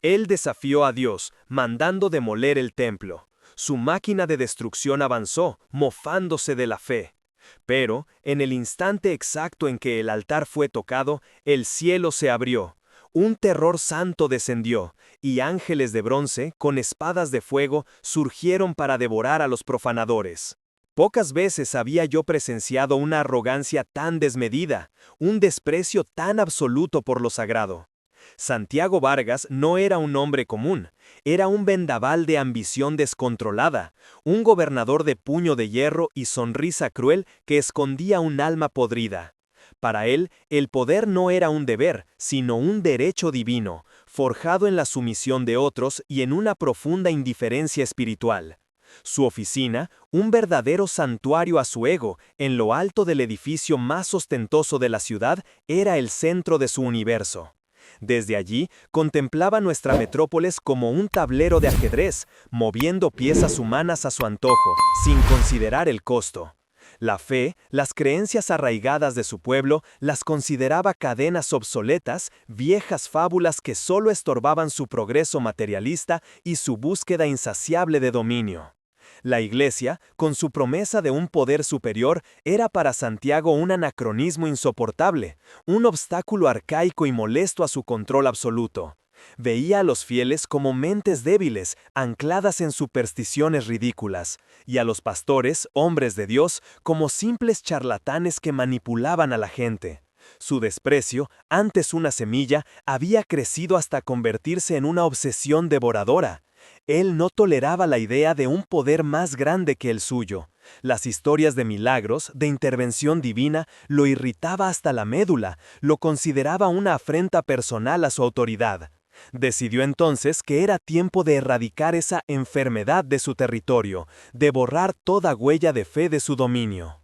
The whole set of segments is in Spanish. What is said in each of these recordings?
Él desafió a Dios, mandando demoler el templo. Su máquina de destrucción avanzó, mofándose de la fe. Pero, en el instante exacto en que el altar fue tocado, el cielo se abrió. Un terror santo descendió, y ángeles de bronce, con espadas de fuego, surgieron para devorar a los profanadores. Pocas veces había yo presenciado una arrogancia tan desmedida, un desprecio tan absoluto por lo sagrado. Santiago Vargas no era un hombre común, era un vendaval de ambición descontrolada, un gobernador de puño de hierro y sonrisa cruel que escondía un alma podrida. Para él, el poder no era un deber, sino un derecho divino, forjado en la sumisión de otros y en una profunda indiferencia espiritual. Su oficina, un verdadero santuario a su ego, en lo alto del edificio más ostentoso de la ciudad, era el centro de su universo. Desde allí, contemplaba nuestra metrópolis como un tablero de ajedrez, moviendo piezas humanas a su antojo, sin considerar el costo. La fe, las creencias arraigadas de su pueblo, las consideraba cadenas obsoletas, viejas fábulas que solo estorbaban su progreso materialista y su búsqueda insaciable de dominio. La Iglesia, con su promesa de un poder superior, era para Santiago un anacronismo insoportable, un obstáculo arcaico y molesto a su control absoluto. Veía a los fieles como mentes débiles, ancladas en supersticiones ridículas, y a los pastores, hombres de Dios, como simples charlatanes que manipulaban a la gente. Su desprecio, antes una semilla, había crecido hasta convertirse en una obsesión devoradora. Él no toleraba la idea de un poder más grande que el suyo. Las historias de milagros, de intervención divina, lo irritaba hasta la médula, lo consideraba una afrenta personal a su autoridad. Decidió entonces que era tiempo de erradicar esa enfermedad de su territorio, de borrar toda huella de fe de su dominio.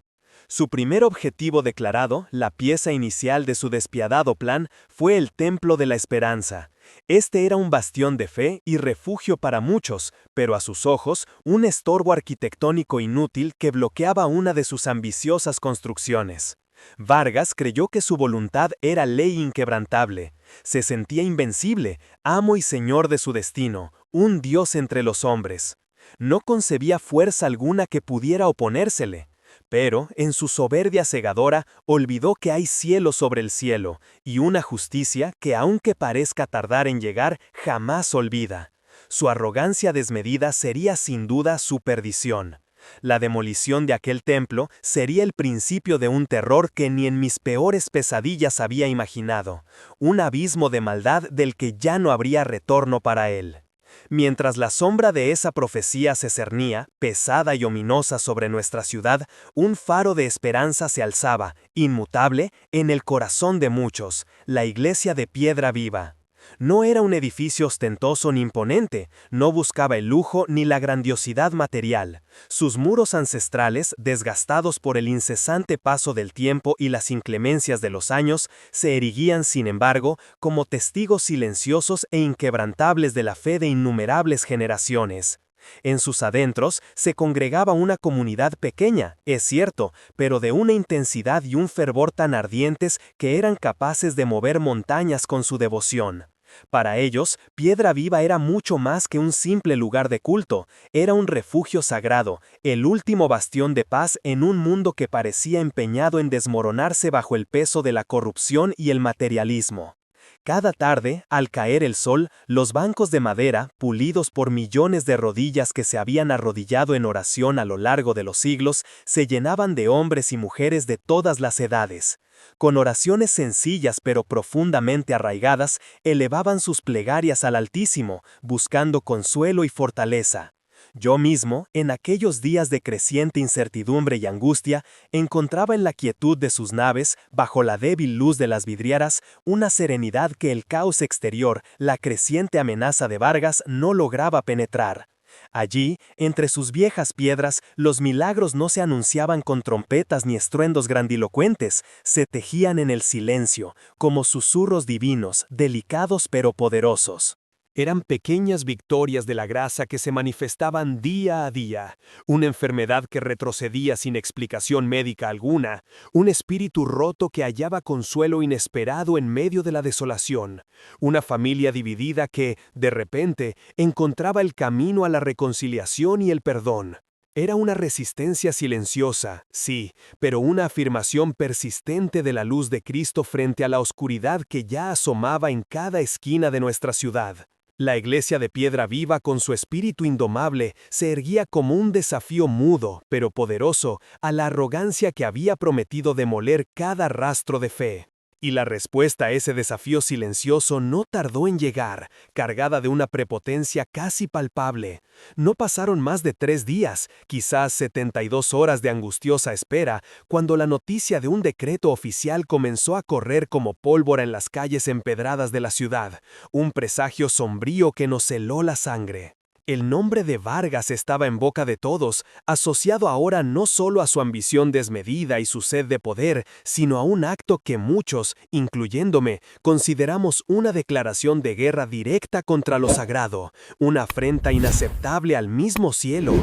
Su primer objetivo declarado, la pieza inicial de su despiadado plan, fue el Templo de la Esperanza. Este era un bastión de fe y refugio para muchos, pero a sus ojos, un estorbo arquitectónico inútil que bloqueaba una de sus ambiciosas construcciones. Vargas creyó que su voluntad era ley inquebrantable. Se sentía invencible, amo y señor de su destino, un dios entre los hombres. No concebía fuerza alguna que pudiera oponérsele. Pero, en su soberbia cegadora, olvidó que hay cielo sobre el cielo, y una justicia que, aunque parezca tardar en llegar, jamás olvida. Su arrogancia desmedida sería sin duda su perdición. La demolición de aquel templo sería el principio de un terror que ni en mis peores pesadillas había imaginado, un abismo de maldad del que ya no habría retorno para él. Mientras la sombra de esa profecía se cernía, pesada y ominosa sobre nuestra ciudad, un faro de esperanza se alzaba, inmutable, en el corazón de muchos, la iglesia de piedra viva. No era un edificio ostentoso ni imponente, no buscaba el lujo ni la grandiosidad material. Sus muros ancestrales, desgastados por el incesante paso del tiempo y las inclemencias de los años, se erguían, sin embargo, como testigos silenciosos e inquebrantables de la fe de innumerables generaciones. En sus adentros se congregaba una comunidad pequeña, es cierto, pero de una intensidad y un fervor tan ardientes que eran capaces de mover montañas con su devoción. Para ellos, Piedra Viva era mucho más que un simple lugar de culto, era un refugio sagrado, el último bastión de paz en un mundo que parecía empeñado en desmoronarse bajo el peso de la corrupción y el materialismo. Cada tarde, al caer el sol, los bancos de madera, pulidos por millones de rodillas que se habían arrodillado en oración a lo largo de los siglos, se llenaban de hombres y mujeres de todas las edades. Con oraciones sencillas pero profundamente arraigadas, elevaban sus plegarias al Altísimo, buscando consuelo y fortaleza. Yo mismo, en aquellos días de creciente incertidumbre y angustia, encontraba en la quietud de sus naves, bajo la débil luz de las vidrieras, una serenidad que el caos exterior, la creciente amenaza de Vargas, no lograba penetrar. Allí, entre sus viejas piedras, los milagros no se anunciaban con trompetas ni estruendos grandilocuentes, se tejían en el silencio, como susurros divinos, delicados pero poderosos. Eran pequeñas victorias de la grasa que se manifestaban día a día, una enfermedad que retrocedía sin explicación médica alguna, un espíritu roto que hallaba consuelo inesperado en medio de la desolación, una familia dividida que, de repente, encontraba el camino a la reconciliación y el perdón. Era una resistencia silenciosa, sí, pero una afirmación persistente de la luz de Cristo frente a la oscuridad que ya asomaba en cada esquina de nuestra ciudad. La iglesia de Piedra Viva, con su espíritu indomable, se erguía como un desafío mudo, pero poderoso, a la arrogancia que había prometido demoler cada rastro de fe. Y la respuesta a ese desafío silencioso no tardó en llegar, cargada de una prepotencia casi palpable. No pasaron más de 3 días, quizás 72 horas de angustiosa espera, cuando la noticia de un decreto oficial comenzó a correr como pólvora en las calles empedradas de la ciudad, un presagio sombrío que nos heló la sangre. El nombre de Vargas estaba en boca de todos, asociado ahora no solo a su ambición desmedida y su sed de poder, sino a un acto que muchos, incluyéndome, consideramos una declaración de guerra directa contra lo sagrado, una afrenta inaceptable al mismo cielo.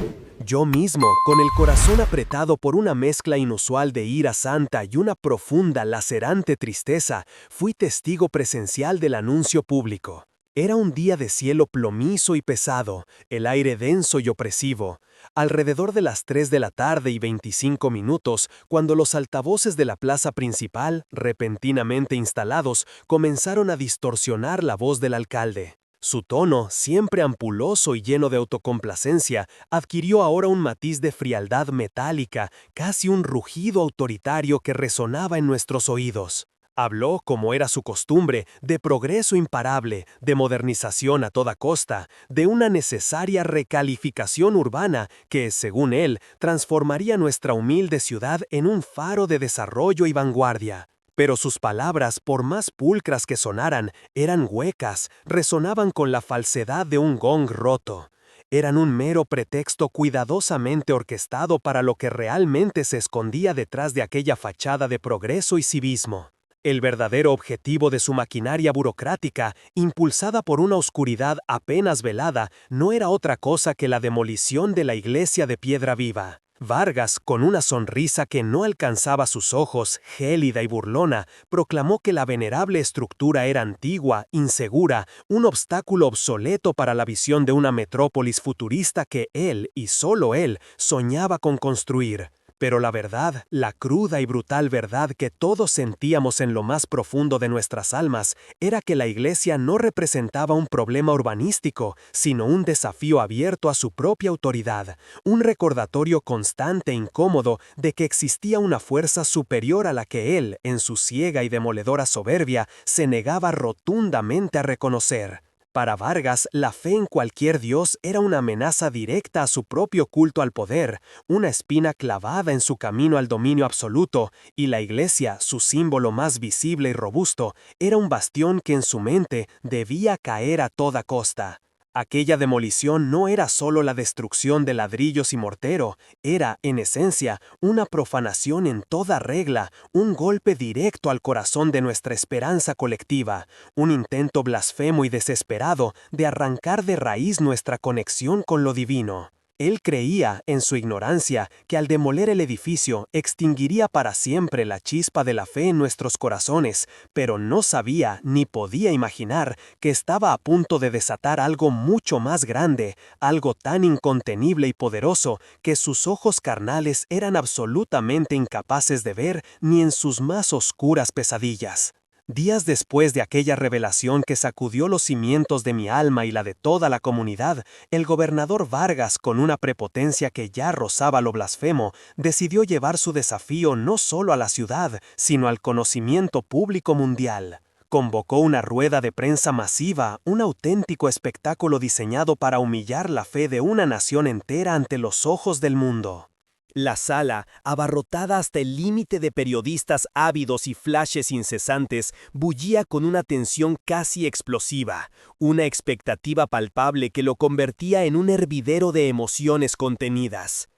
Yo mismo, con el corazón apretado por una mezcla inusual de ira santa y una profunda, lacerante tristeza, fui testigo presencial del anuncio público. Era un día de cielo plomizo y pesado, el aire denso y opresivo. Alrededor de las 3 de la tarde y 25 minutos, cuando los altavoces de la plaza principal, repentinamente instalados, comenzaron a distorsionar la voz del alcalde. Su tono, siempre ampuloso y lleno de autocomplacencia, adquirió ahora un matiz de frialdad metálica, casi un rugido autoritario que resonaba en nuestros oídos. Habló, como era su costumbre, de progreso imparable, de modernización a toda costa, de una necesaria recalificación urbana que, según él, transformaría nuestra humilde ciudad en un faro de desarrollo y vanguardia. Pero sus palabras, por más pulcras que sonaran, eran huecas, resonaban con la falsedad de un gong roto. Eran un mero pretexto cuidadosamente orquestado para lo que realmente se escondía detrás de aquella fachada de progreso y civismo. El verdadero objetivo de su maquinaria burocrática, impulsada por una oscuridad apenas velada, no era otra cosa que la demolición de la iglesia de Piedra Viva. Vargas, con una sonrisa que no alcanzaba sus ojos, gélida y burlona, proclamó que la venerable estructura era antigua, insegura, un obstáculo obsoleto para la visión de una metrópolis futurista que él, y solo él, soñaba con construir. Pero la verdad, la cruda y brutal verdad que todos sentíamos en lo más profundo de nuestras almas, era que la iglesia no representaba un problema urbanístico, sino un desafío abierto a su propia autoridad, un recordatorio constante e incómodo de que existía una fuerza superior a la que él, en su ciega y demoledora soberbia, se negaba rotundamente a reconocer. Para Vargas, la fe en cualquier dios era una amenaza directa a su propio culto al poder, una espina clavada en su camino al dominio absoluto, y la iglesia, su símbolo más visible y robusto, era un bastión que en su mente debía caer a toda costa. Aquella demolición no era solo la destrucción de ladrillos y mortero, era, en esencia, una profanación en toda regla, un golpe directo al corazón de nuestra esperanza colectiva, un intento blasfemo y desesperado de arrancar de raíz nuestra conexión con lo divino. Él creía, en su ignorancia, que al demoler el edificio extinguiría para siempre la chispa de la fe en nuestros corazones, pero no sabía ni podía imaginar que estaba a punto de desatar algo mucho más grande, algo tan incontenible y poderoso que sus ojos carnales eran absolutamente incapaces de ver ni en sus más oscuras pesadillas. Días después de aquella revelación que sacudió los cimientos de mi alma y la de toda la comunidad, el gobernador Vargas, con una prepotencia que ya rozaba lo blasfemo, decidió llevar su desafío no solo a la ciudad, sino al conocimiento público mundial. Convocó una rueda de prensa masiva, un auténtico espectáculo diseñado para humillar la fe de una nación entera ante los ojos del mundo. La sala, abarrotada hasta el límite de periodistas ávidos y flashes incesantes, bullía con una tensión casi explosiva, una expectativa palpable que lo convertía en un hervidero de emociones contenidas.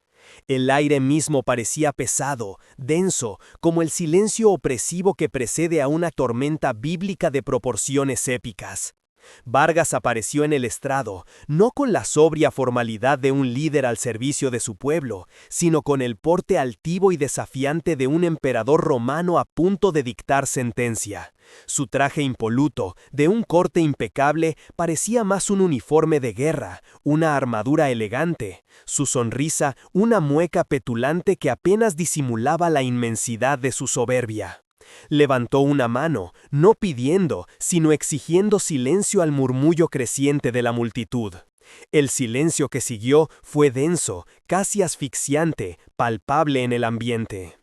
El aire mismo parecía pesado, denso, como el silencio opresivo que precede a una tormenta bíblica de proporciones épicas. Vargas apareció en el estrado, no con la sobria formalidad de un líder al servicio de su pueblo, sino con el porte altivo y desafiante de un emperador romano a punto de dictar sentencia. Su traje impoluto, de un corte impecable, parecía más un uniforme de guerra, una armadura elegante. Su sonrisa, una mueca petulante que apenas disimulaba la inmensidad de su soberbia. Levantó una mano, no pidiendo, sino exigiendo silencio al murmullo creciente de la multitud. El silencio que siguió fue denso, casi asfixiante, palpable en el ambiente.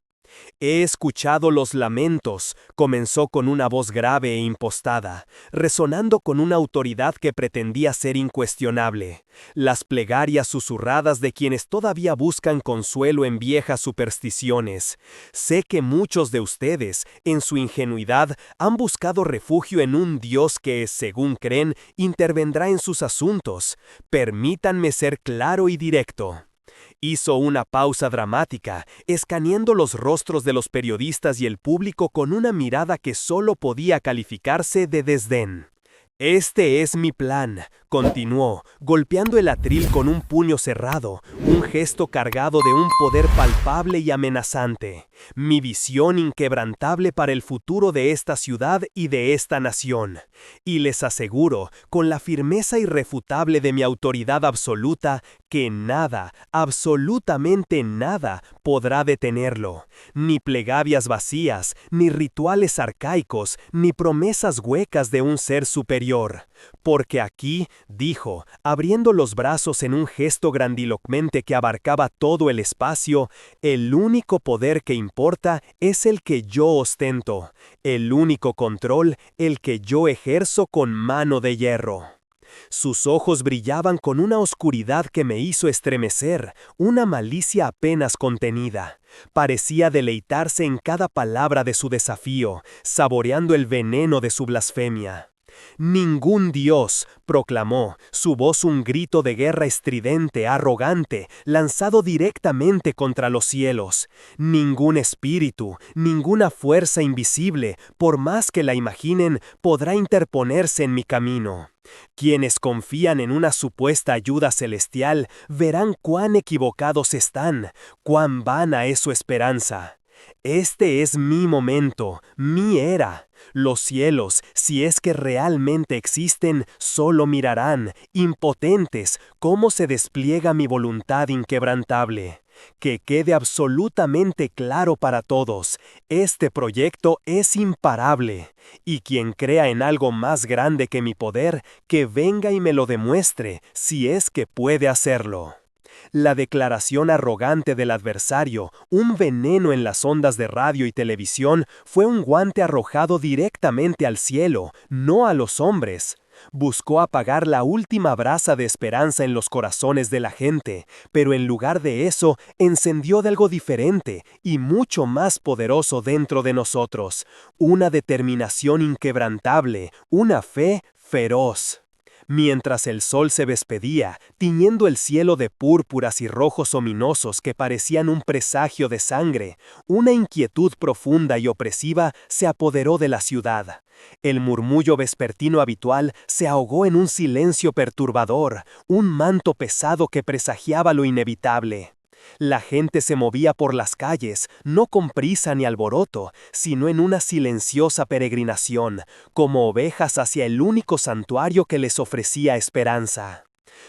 «He escuchado los lamentos», comenzó con una voz grave e impostada, resonando con una autoridad que pretendía ser incuestionable. «Las plegarias susurradas de quienes todavía buscan consuelo en viejas supersticiones. Sé que muchos de ustedes, en su ingenuidad, han buscado refugio en un Dios que, según creen, intervendrá en sus asuntos. Permítanme ser claro y directo». Hizo una pausa dramática, escaneando los rostros de los periodistas y el público con una mirada que solo podía calificarse de desdén. «Este es mi plan», continuó, golpeando el atril con un puño cerrado, un gesto cargado de un poder palpable y amenazante. «Mi visión inquebrantable para el futuro de esta ciudad y de esta nación. Y les aseguro, con la firmeza irrefutable de mi autoridad absoluta, que nada, absolutamente nada, podrá detenerlo. Ni plegarias vacías, ni rituales arcaicos, ni promesas huecas de un ser superior. Porque aquí», dijo, abriendo los brazos en un gesto grandilocuente que abarcaba todo el espacio, «el único poder que importa es el que yo ostento, el único control, el que yo ejerzo con mano de hierro». Sus ojos brillaban con una oscuridad que me hizo estremecer, una malicia apenas contenida. Parecía deleitarse en cada palabra de su desafío, saboreando el veneno de su blasfemia. «Ningún Dios», proclamó, su voz un grito de guerra estridente, arrogante, lanzado directamente contra los cielos. «Ningún espíritu, ninguna fuerza invisible, por más que la imaginen, podrá interponerse en mi camino. Quienes confían en una supuesta ayuda celestial verán cuán equivocados están, cuán vana es su esperanza. Este es mi momento, mi era. Los cielos, si es que realmente existen, solo mirarán, impotentes, cómo se despliega mi voluntad inquebrantable. Que quede absolutamente claro para todos, este proyecto es imparable, y quien crea en algo más grande que mi poder, que venga y me lo demuestre, si es que puede hacerlo». La declaración arrogante del adversario, un veneno en las ondas de radio y televisión, fue un guante arrojado directamente al cielo, no a los hombres. Buscó apagar la última brasa de esperanza en los corazones de la gente, pero en lugar de eso, encendió de algo diferente y mucho más poderoso dentro de nosotros, una determinación inquebrantable, una fe feroz. Mientras el sol se despedía, tiñendo el cielo de púrpuras y rojos ominosos que parecían un presagio de sangre, una inquietud profunda y opresiva se apoderó de la ciudad. El murmullo vespertino habitual se ahogó en un silencio perturbador, un manto pesado que presagiaba lo inevitable. La gente se movía por las calles, no con prisa ni alboroto, sino en una silenciosa peregrinación, como ovejas hacia el único santuario que les ofrecía esperanza.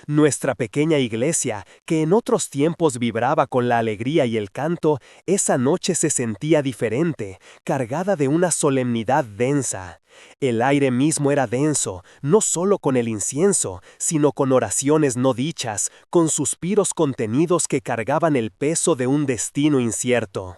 Nuestra pequeña iglesia, que en otros tiempos vibraba con la alegría y el canto, esa noche se sentía diferente, cargada de una solemnidad densa. El aire mismo era denso, no solo con el incienso, sino con oraciones no dichas, con suspiros contenidos que cargaban el peso de un destino incierto.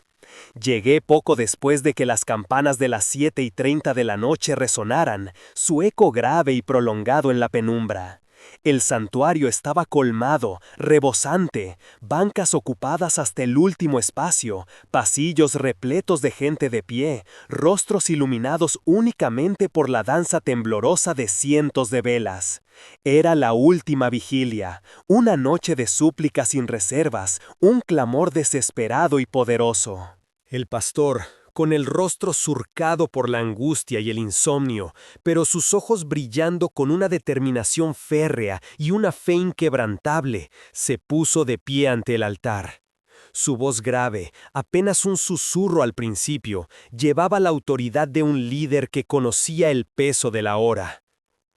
Llegué poco después de que las campanas de las 7:30 de la noche resonaran, su eco grave y prolongado en la penumbra. El santuario estaba colmado, rebosante, bancas ocupadas hasta el último espacio, pasillos repletos de gente de pie, rostros iluminados únicamente por la danza temblorosa de cientos de velas. Era la última vigilia, una noche de súplica sin reservas, un clamor desesperado y poderoso. El pastor, con el rostro surcado por la angustia y el insomnio, pero sus ojos brillando con una determinación férrea y una fe inquebrantable, se puso de pie ante el altar. Su voz grave, apenas un susurro al principio, llevaba la autoridad de un líder que conocía el peso de la hora.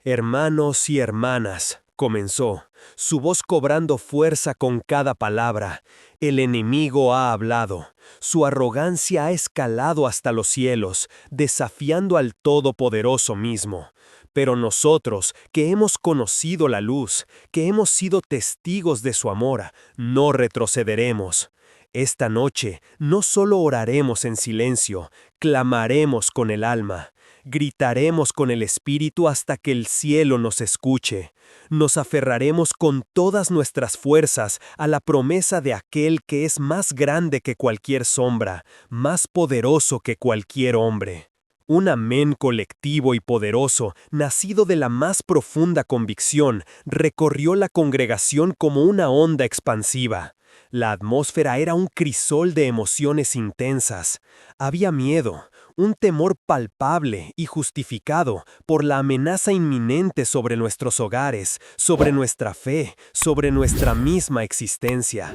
«Hermanos y hermanas», comenzó, su voz cobrando fuerza con cada palabra, «el enemigo ha hablado, su arrogancia ha escalado hasta los cielos, desafiando al Todopoderoso mismo. Pero nosotros, que hemos conocido la luz, que hemos sido testigos de su amor, no retrocederemos. Esta noche no solo oraremos en silencio, clamaremos con el alma. Gritaremos con el espíritu hasta que el cielo nos escuche. Nos aferraremos con todas nuestras fuerzas a la promesa de aquel que es más grande que cualquier sombra, más poderoso que cualquier hombre. Un amén colectivo y poderoso, nacido de la más profunda convicción, recorrió la congregación como una onda expansiva. La atmósfera era un crisol de emociones intensas. Había miedo, un temor palpable y justificado por la amenaza inminente sobre nuestros hogares, sobre nuestra fe, sobre nuestra misma existencia.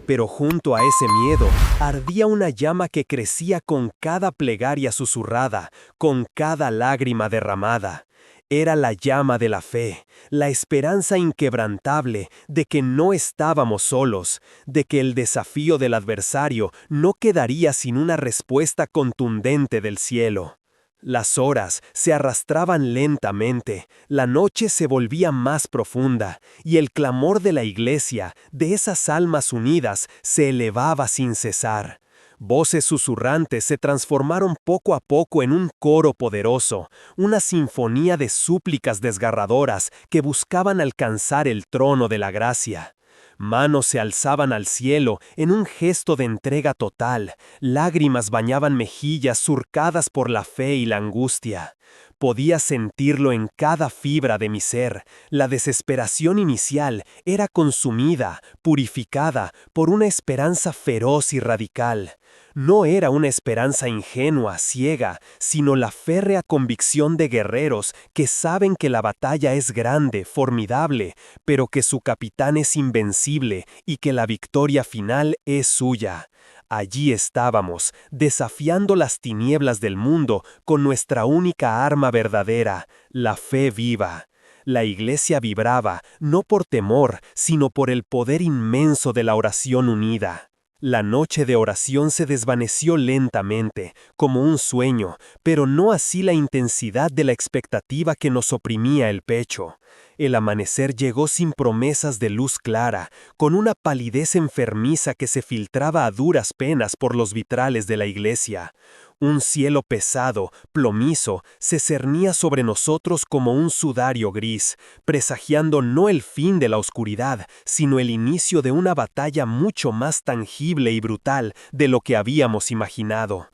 Pero junto a ese miedo, ardía una llama que crecía con cada plegaria susurrada, con cada lágrima derramada. Era la llama de la fe, la esperanza inquebrantable de que no estábamos solos, de que el desafío del adversario no quedaría sin una respuesta contundente del cielo. Las horas se arrastraban lentamente, la noche se volvía más profunda, y el clamor de la iglesia, de esas almas unidas, se elevaba sin cesar. Voces susurrantes se transformaron poco a poco en un coro poderoso, una sinfonía de súplicas desgarradoras que buscaban alcanzar el trono de la gracia. Manos se alzaban al cielo en un gesto de entrega total, lágrimas bañaban mejillas surcadas por la fe y la angustia. Podía sentirlo en cada fibra de mi ser. La desesperación inicial era consumida, purificada por una esperanza feroz y radical. No era una esperanza ingenua, ciega, sino la férrea convicción de guerreros que saben que la batalla es grande, formidable, pero que su capitán es invencible y que la victoria final es suya. Allí estábamos, desafiando las tinieblas del mundo con nuestra única arma verdadera, la fe viva. La iglesia vibraba, no por temor, sino por el poder inmenso de la oración unida. La noche de oración se desvaneció lentamente, como un sueño, pero no así la intensidad de la expectativa que nos oprimía el pecho. El amanecer llegó sin promesas de luz clara, con una palidez enfermiza que se filtraba a duras penas por los vitrales de la iglesia. Un cielo pesado, plomizo, se cernía sobre nosotros como un sudario gris, presagiando no el fin de la oscuridad, sino el inicio de una batalla mucho más tangible y brutal de lo que habíamos imaginado.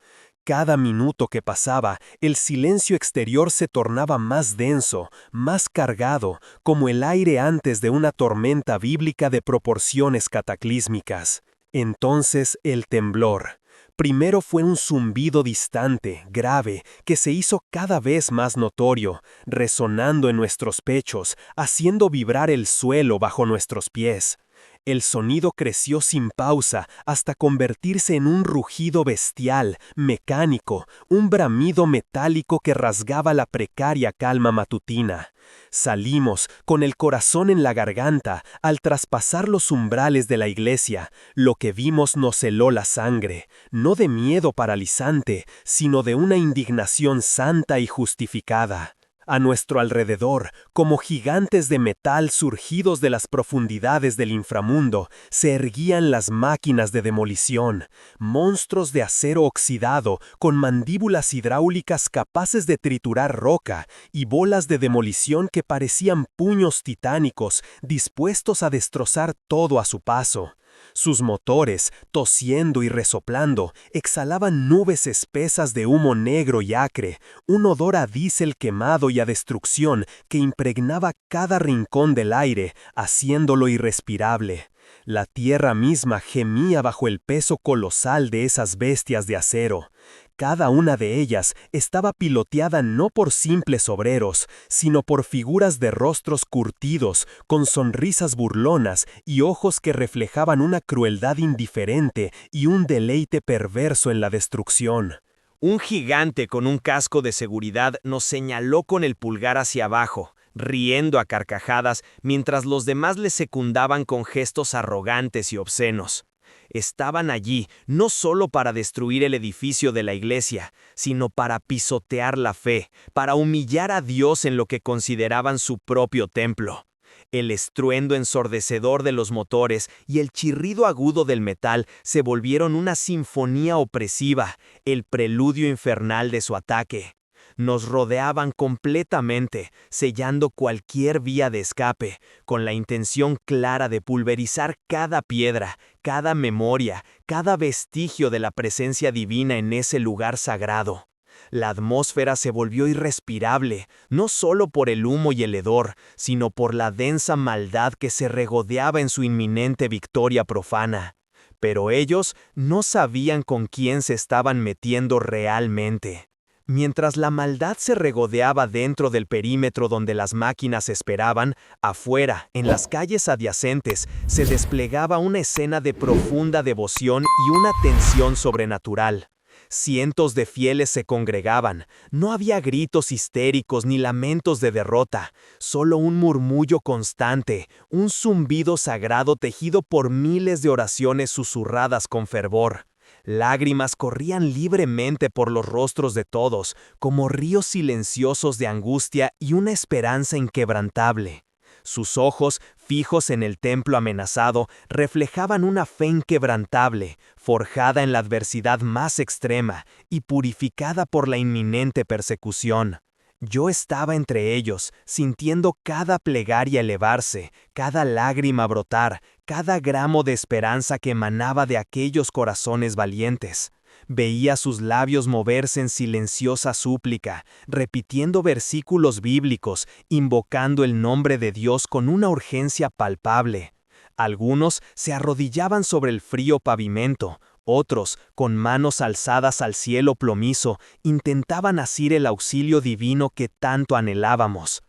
Cada minuto que pasaba, el silencio exterior se tornaba más denso, más cargado, como el aire antes de una tormenta bíblica de proporciones cataclísmicas. Entonces el temblor. Primero fue un zumbido distante, grave, que se hizo cada vez más notorio, resonando en nuestros pechos, haciendo vibrar el suelo bajo nuestros pies. El sonido creció sin pausa hasta convertirse en un rugido bestial, mecánico, un bramido metálico que rasgaba la precaria calma matutina. Salimos, con el corazón en la garganta, al traspasar los umbrales de la iglesia. Lo que vimos nos heló la sangre, no de miedo paralizante, sino de una indignación santa y justificada. A nuestro alrededor, como gigantes de metal surgidos de las profundidades del inframundo, se erguían las máquinas de demolición, monstruos de acero oxidado con mandíbulas hidráulicas capaces de triturar roca y bolas de demolición que parecían puños titánicos dispuestos a destrozar todo a su paso. Sus motores, tosiendo y resoplando, exhalaban nubes espesas de humo negro y acre, un olor a diésel quemado y a destrucción que impregnaba cada rincón del aire, haciéndolo irrespirable. La tierra misma gemía bajo el peso colosal de esas bestias de acero. Cada una de ellas estaba piloteada no por simples obreros, sino por figuras de rostros curtidos, con sonrisas burlonas y ojos que reflejaban una crueldad indiferente y un deleite perverso en la destrucción. Un gigante con un casco de seguridad nos señaló con el pulgar hacia abajo, riendo a carcajadas mientras los demás le secundaban con gestos arrogantes y obscenos. Estaban allí no solo para destruir el edificio de la iglesia, sino para pisotear la fe, para humillar a Dios en lo que consideraban su propio templo. El estruendo ensordecedor de los motores y el chirrido agudo del metal se volvieron una sinfonía opresiva, el preludio infernal de su ataque. Nos rodeaban completamente, sellando cualquier vía de escape, con la intención clara de pulverizar cada piedra, cada memoria, cada vestigio de la presencia divina en ese lugar sagrado. La atmósfera se volvió irrespirable, no solo por el humo y el hedor, sino por la densa maldad que se regodeaba en su inminente victoria profana. Pero ellos no sabían con quién se estaban metiendo realmente. Mientras la maldad se regodeaba dentro del perímetro donde las máquinas esperaban, afuera, en las calles adyacentes, se desplegaba una escena de profunda devoción y una tensión sobrenatural. Cientos de fieles se congregaban. No había gritos histéricos ni lamentos de derrota, solo un murmullo constante, un zumbido sagrado tejido por miles de oraciones susurradas con fervor. Lágrimas corrían libremente por los rostros de todos, como ríos silenciosos de angustia y una esperanza inquebrantable. Sus ojos, fijos en el templo amenazado, reflejaban una fe inquebrantable, forjada en la adversidad más extrema y purificada por la inminente persecución. Yo estaba entre ellos, sintiendo cada plegaria elevarse, cada lágrima brotar, cada gramo de esperanza que emanaba de aquellos corazones valientes. Veía sus labios moverse en silenciosa súplica, repitiendo versículos bíblicos, invocando el nombre de Dios con una urgencia palpable. Algunos se arrodillaban sobre el frío pavimento, otros, con manos alzadas al cielo plomizo, intentaban asir el auxilio divino que tanto anhelábamos.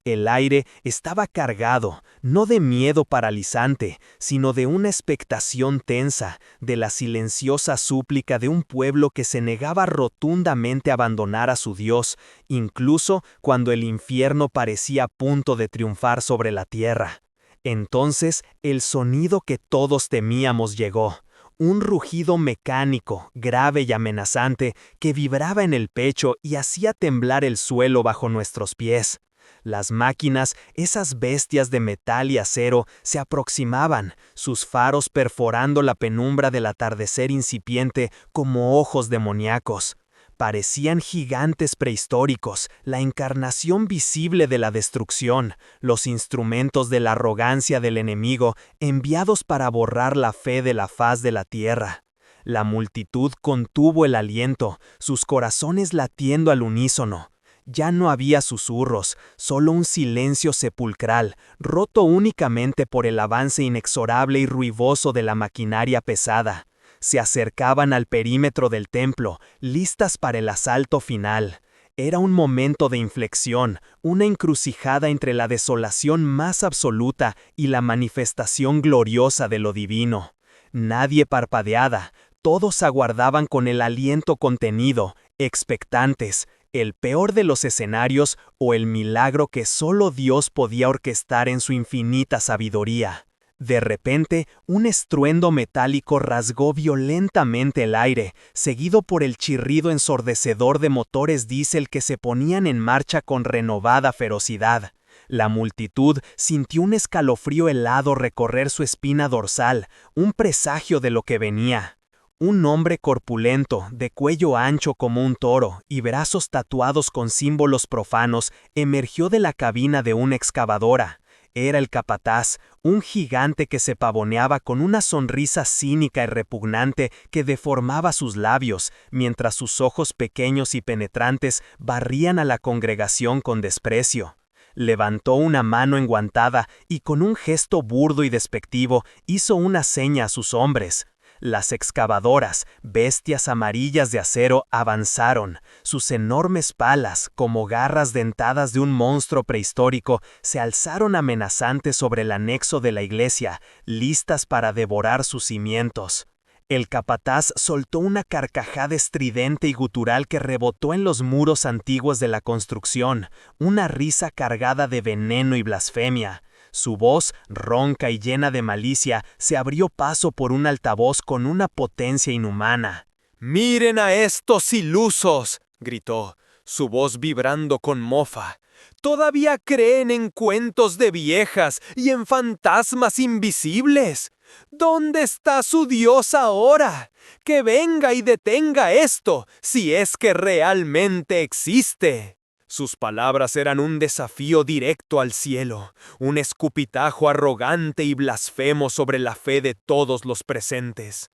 El aire estaba cargado, no de miedo paralizante, sino de una expectación tensa, de la silenciosa súplica de un pueblo que se negaba rotundamente a abandonar a su Dios, incluso cuando el infierno parecía a punto de triunfar sobre la tierra. Entonces, el sonido que todos temíamos llegó. Un rugido mecánico, grave y amenazante, que vibraba en el pecho y hacía temblar el suelo bajo nuestros pies. Las máquinas, esas bestias de metal y acero, se aproximaban, sus faros perforando la penumbra del atardecer incipiente como ojos demoníacos. Parecían gigantes prehistóricos, la encarnación visible de la destrucción, los instrumentos de la arrogancia del enemigo, enviados para borrar la fe de la faz de la tierra. La multitud contuvo el aliento, sus corazones latiendo al unísono. Ya no había susurros, solo un silencio sepulcral, roto únicamente por el avance inexorable y ruidoso de la maquinaria pesada. Se acercaban al perímetro del templo, listas para el asalto final. Era un momento de inflexión, una encrucijada entre la desolación más absoluta y la manifestación gloriosa de lo divino. Nadie parpadeaba, todos aguardaban con el aliento contenido, expectantes, el peor de los escenarios o el milagro que solo Dios podía orquestar en su infinita sabiduría. De repente, un estruendo metálico rasgó violentamente el aire, seguido por el chirrido ensordecedor de motores diésel que se ponían en marcha con renovada ferocidad. La multitud sintió un escalofrío helado recorrer su espina dorsal, un presagio de lo que venía. Un hombre corpulento, de cuello ancho como un toro y brazos tatuados con símbolos profanos, emergió de la cabina de una excavadora. Era el capataz, un gigante que se pavoneaba con una sonrisa cínica y repugnante que deformaba sus labios, mientras sus ojos pequeños y penetrantes barrían a la congregación con desprecio. Levantó una mano enguantada y con un gesto burdo y despectivo hizo una seña a sus hombres. Las excavadoras, bestias amarillas de acero, avanzaron. Sus enormes palas, como garras dentadas de un monstruo prehistórico, se alzaron amenazantes sobre el anexo de la iglesia, listas para devorar sus cimientos. El capataz soltó una carcajada estridente y gutural que rebotó en los muros antiguos de la construcción, una risa cargada de veneno y blasfemia. Su voz, ronca y llena de malicia, se abrió paso por un altavoz con una potencia inhumana. «¡Miren a estos ilusos!», gritó, su voz vibrando con mofa. «¿Todavía creen en cuentos de viejas y en fantasmas invisibles? ¿Dónde está su Dios ahora? Que venga y detenga esto, si es que realmente existe». Sus palabras eran un desafío directo al cielo, un escupitajo arrogante y blasfemo sobre la fe de todos los presentes.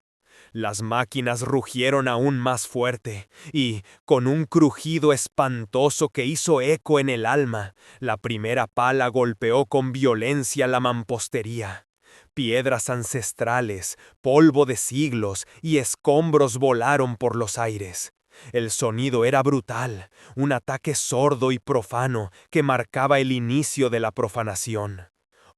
Las máquinas rugieron aún más fuerte, y, con un crujido espantoso que hizo eco en el alma, la primera pala golpeó con violencia la mampostería. Piedras ancestrales, polvo de siglos y escombros volaron por los aires. El sonido era brutal, un ataque sordo y profano que marcaba el inicio de la profanación.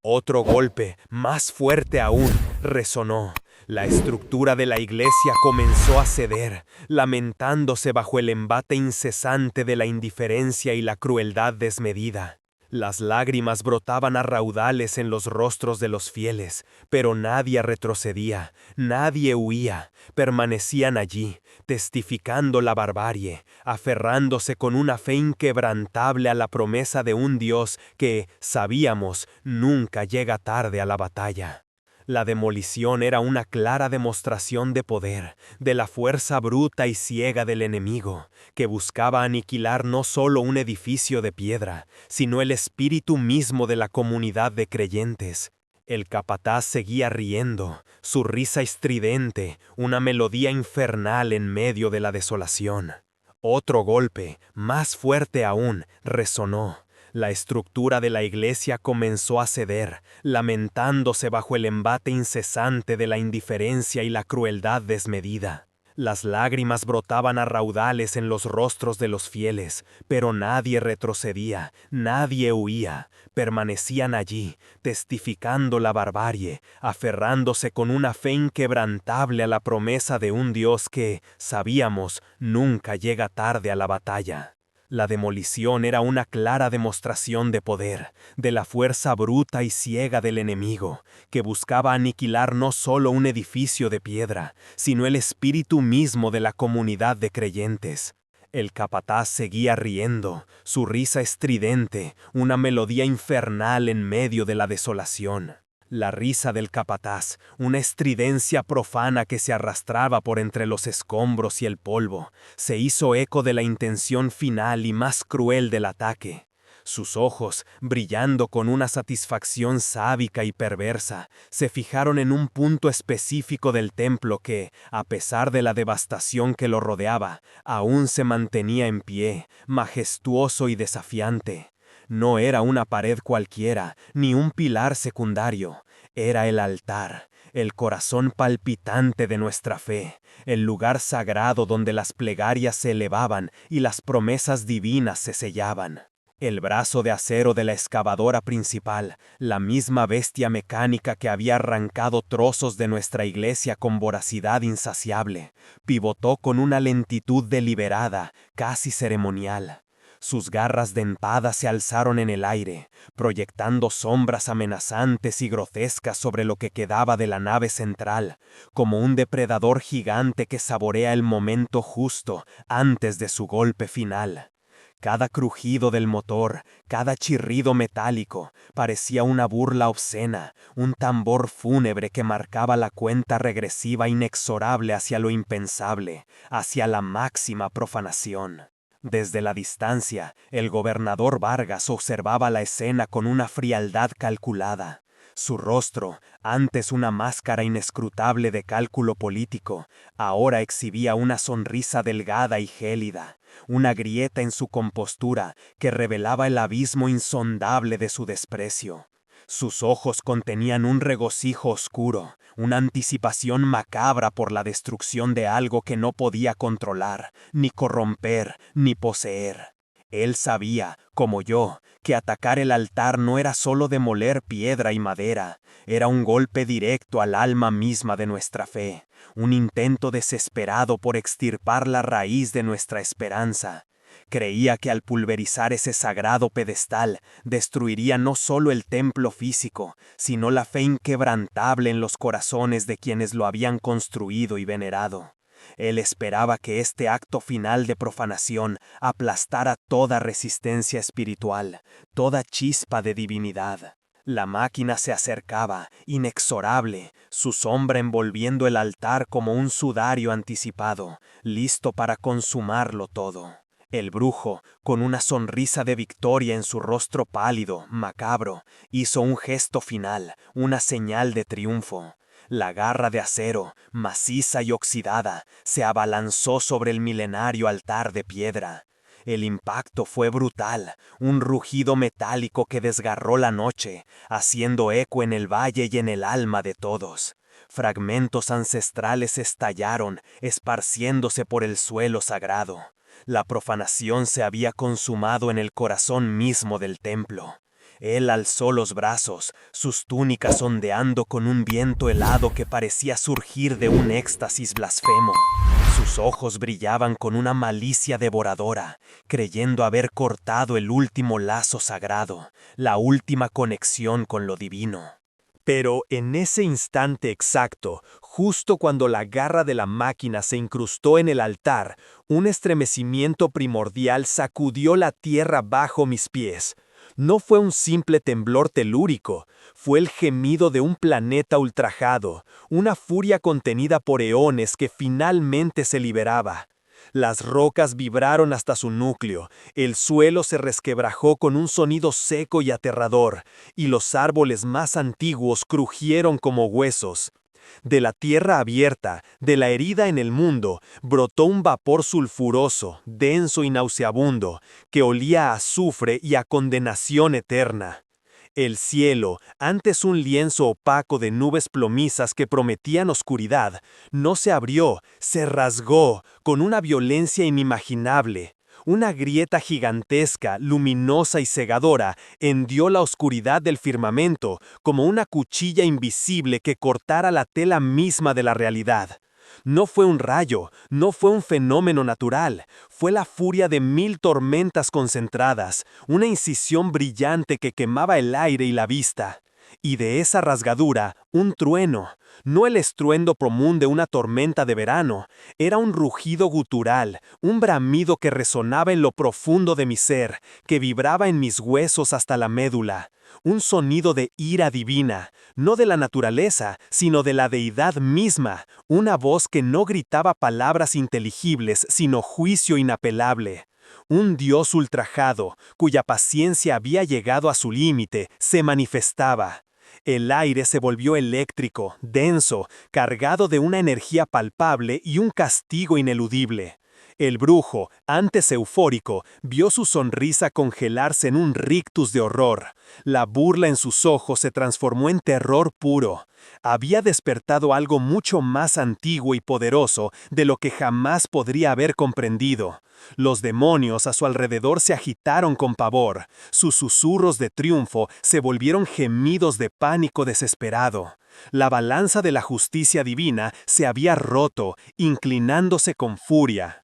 Otro golpe, más fuerte aún, resonó. La estructura de la iglesia comenzó a ceder, lamentándose bajo el embate incesante de la indiferencia y la crueldad desmedida. Las lágrimas brotaban a raudales en los rostros de los fieles, pero nadie retrocedía, nadie huía, permanecían allí, testificando la barbarie, aferrándose con una fe inquebrantable a la promesa de un Dios que, sabíamos, nunca llega tarde a la batalla. La demolición era una clara demostración de poder, de la fuerza bruta y ciega del enemigo, que buscaba aniquilar no solo un edificio de piedra, sino el espíritu mismo de la comunidad de creyentes. El capataz seguía riendo, su risa estridente, una melodía infernal en medio de la desolación. Otro golpe, más fuerte aún, resonó. La estructura de la iglesia comenzó a ceder, lamentándose bajo el embate incesante de la indiferencia y la crueldad desmedida. Las lágrimas brotaban a raudales en los rostros de los fieles, pero nadie retrocedía, nadie huía. Permanecían allí, testificando la barbarie, aferrándose con una fe inquebrantable a la promesa de un Dios que, sabíamos, nunca llega tarde a la batalla. La demolición era una clara demostración de poder, de la fuerza bruta y ciega del enemigo, que buscaba aniquilar no solo un edificio de piedra, sino el espíritu mismo de la comunidad de creyentes. El capataz seguía riendo, su risa estridente, una melodía infernal en medio de la desolación. La risa del capataz, una estridencia profana que se arrastraba por entre los escombros y el polvo, se hizo eco de la intención final y más cruel del ataque. Sus ojos, brillando con una satisfacción sádica y perversa, se fijaron en un punto específico del templo que, a pesar de la devastación que lo rodeaba, aún se mantenía en pie, majestuoso y desafiante. No era una pared cualquiera, ni un pilar secundario. Era el altar, el corazón palpitante de nuestra fe, el lugar sagrado donde las plegarias se elevaban y las promesas divinas se sellaban. El brazo de acero de la excavadora principal, la misma bestia mecánica que había arrancado trozos de nuestra iglesia con voracidad insaciable, pivotó con una lentitud deliberada, casi ceremonial. Sus garras dentadas se alzaron en el aire, proyectando sombras amenazantes y grotescas sobre lo que quedaba de la nave central, como un depredador gigante que saborea el momento justo antes de su golpe final. Cada crujido del motor, cada chirrido metálico, parecía una burla obscena, un tambor fúnebre que marcaba la cuenta regresiva inexorable hacia lo impensable, hacia la máxima profanación. Desde la distancia, el gobernador Vargas observaba la escena con una frialdad calculada. Su rostro, antes una máscara inescrutable de cálculo político, ahora exhibía una sonrisa delgada y gélida, una grieta en su compostura que revelaba el abismo insondable de su desprecio. Sus ojos contenían un regocijo oscuro, una anticipación macabra por la destrucción de algo que no podía controlar, ni corromper, ni poseer. Él sabía, como yo, que atacar el altar no era solo demoler piedra y madera, era un golpe directo al alma misma de nuestra fe, un intento desesperado por extirpar la raíz de nuestra esperanza. Creía que al pulverizar ese sagrado pedestal, destruiría no solo el templo físico, sino la fe inquebrantable en los corazones de quienes lo habían construido y venerado. Él esperaba que este acto final de profanación aplastara toda resistencia espiritual, toda chispa de divinidad. La máquina se acercaba, inexorable, su sombra envolviendo el altar como un sudario anticipado, listo para consumarlo todo. El brujo, con una sonrisa de victoria en su rostro pálido, macabro, hizo un gesto final, una señal de triunfo. La garra de acero, maciza y oxidada, se abalanzó sobre el milenario altar de piedra. El impacto fue brutal, un rugido metálico que desgarró la noche, haciendo eco en el valle y en el alma de todos. Fragmentos ancestrales estallaron, esparciéndose por el suelo sagrado. La profanación se había consumado en el corazón mismo del templo. Él alzó los brazos, sus túnicas ondeando con un viento helado que parecía surgir de un éxtasis blasfemo. Sus ojos brillaban con una malicia devoradora, creyendo haber cortado el último lazo sagrado, la última conexión con lo divino. Pero en ese instante exacto, justo cuando la garra de la máquina se incrustó en el altar, un estremecimiento primordial sacudió la tierra bajo mis pies. No fue un simple temblor telúrico, fue el gemido de un planeta ultrajado, una furia contenida por eones que finalmente se liberaba. Las rocas vibraron hasta su núcleo, el suelo se resquebrajó con un sonido seco y aterrador, y los árboles más antiguos crujieron como huesos. De la tierra abierta, de la herida en el mundo, brotó un vapor sulfuroso, denso y nauseabundo, que olía a azufre y a condenación eterna. El cielo, antes un lienzo opaco de nubes plomizas que prometían oscuridad, no se abrió, se rasgó con una violencia inimaginable. Una grieta gigantesca, luminosa y cegadora, hendió la oscuridad del firmamento como una cuchilla invisible que cortara la tela misma de la realidad. No fue un rayo, no fue un fenómeno natural, fue la furia de 1000 tormentas concentradas, una incisión brillante que quemaba el aire y la vista. Y de esa rasgadura, un trueno, no el estruendo común de una tormenta de verano, era un rugido gutural, un bramido que resonaba en lo profundo de mi ser, que vibraba en mis huesos hasta la médula. Un sonido de ira divina, no de la naturaleza, sino de la deidad misma, una voz que no gritaba palabras inteligibles, sino juicio inapelable. Un Dios ultrajado, cuya paciencia había llegado a su límite, se manifestaba. El aire se volvió eléctrico, denso, cargado de una energía palpable y un castigo ineludible. El brujo, antes eufórico, vio su sonrisa congelarse en un rictus de horror. La burla en sus ojos se transformó en terror puro. Había despertado algo mucho más antiguo y poderoso de lo que jamás podría haber comprendido. Los demonios a su alrededor se agitaron con pavor. Sus susurros de triunfo se volvieron gemidos de pánico desesperado. La balanza de la justicia divina se había roto, inclinándose con furia.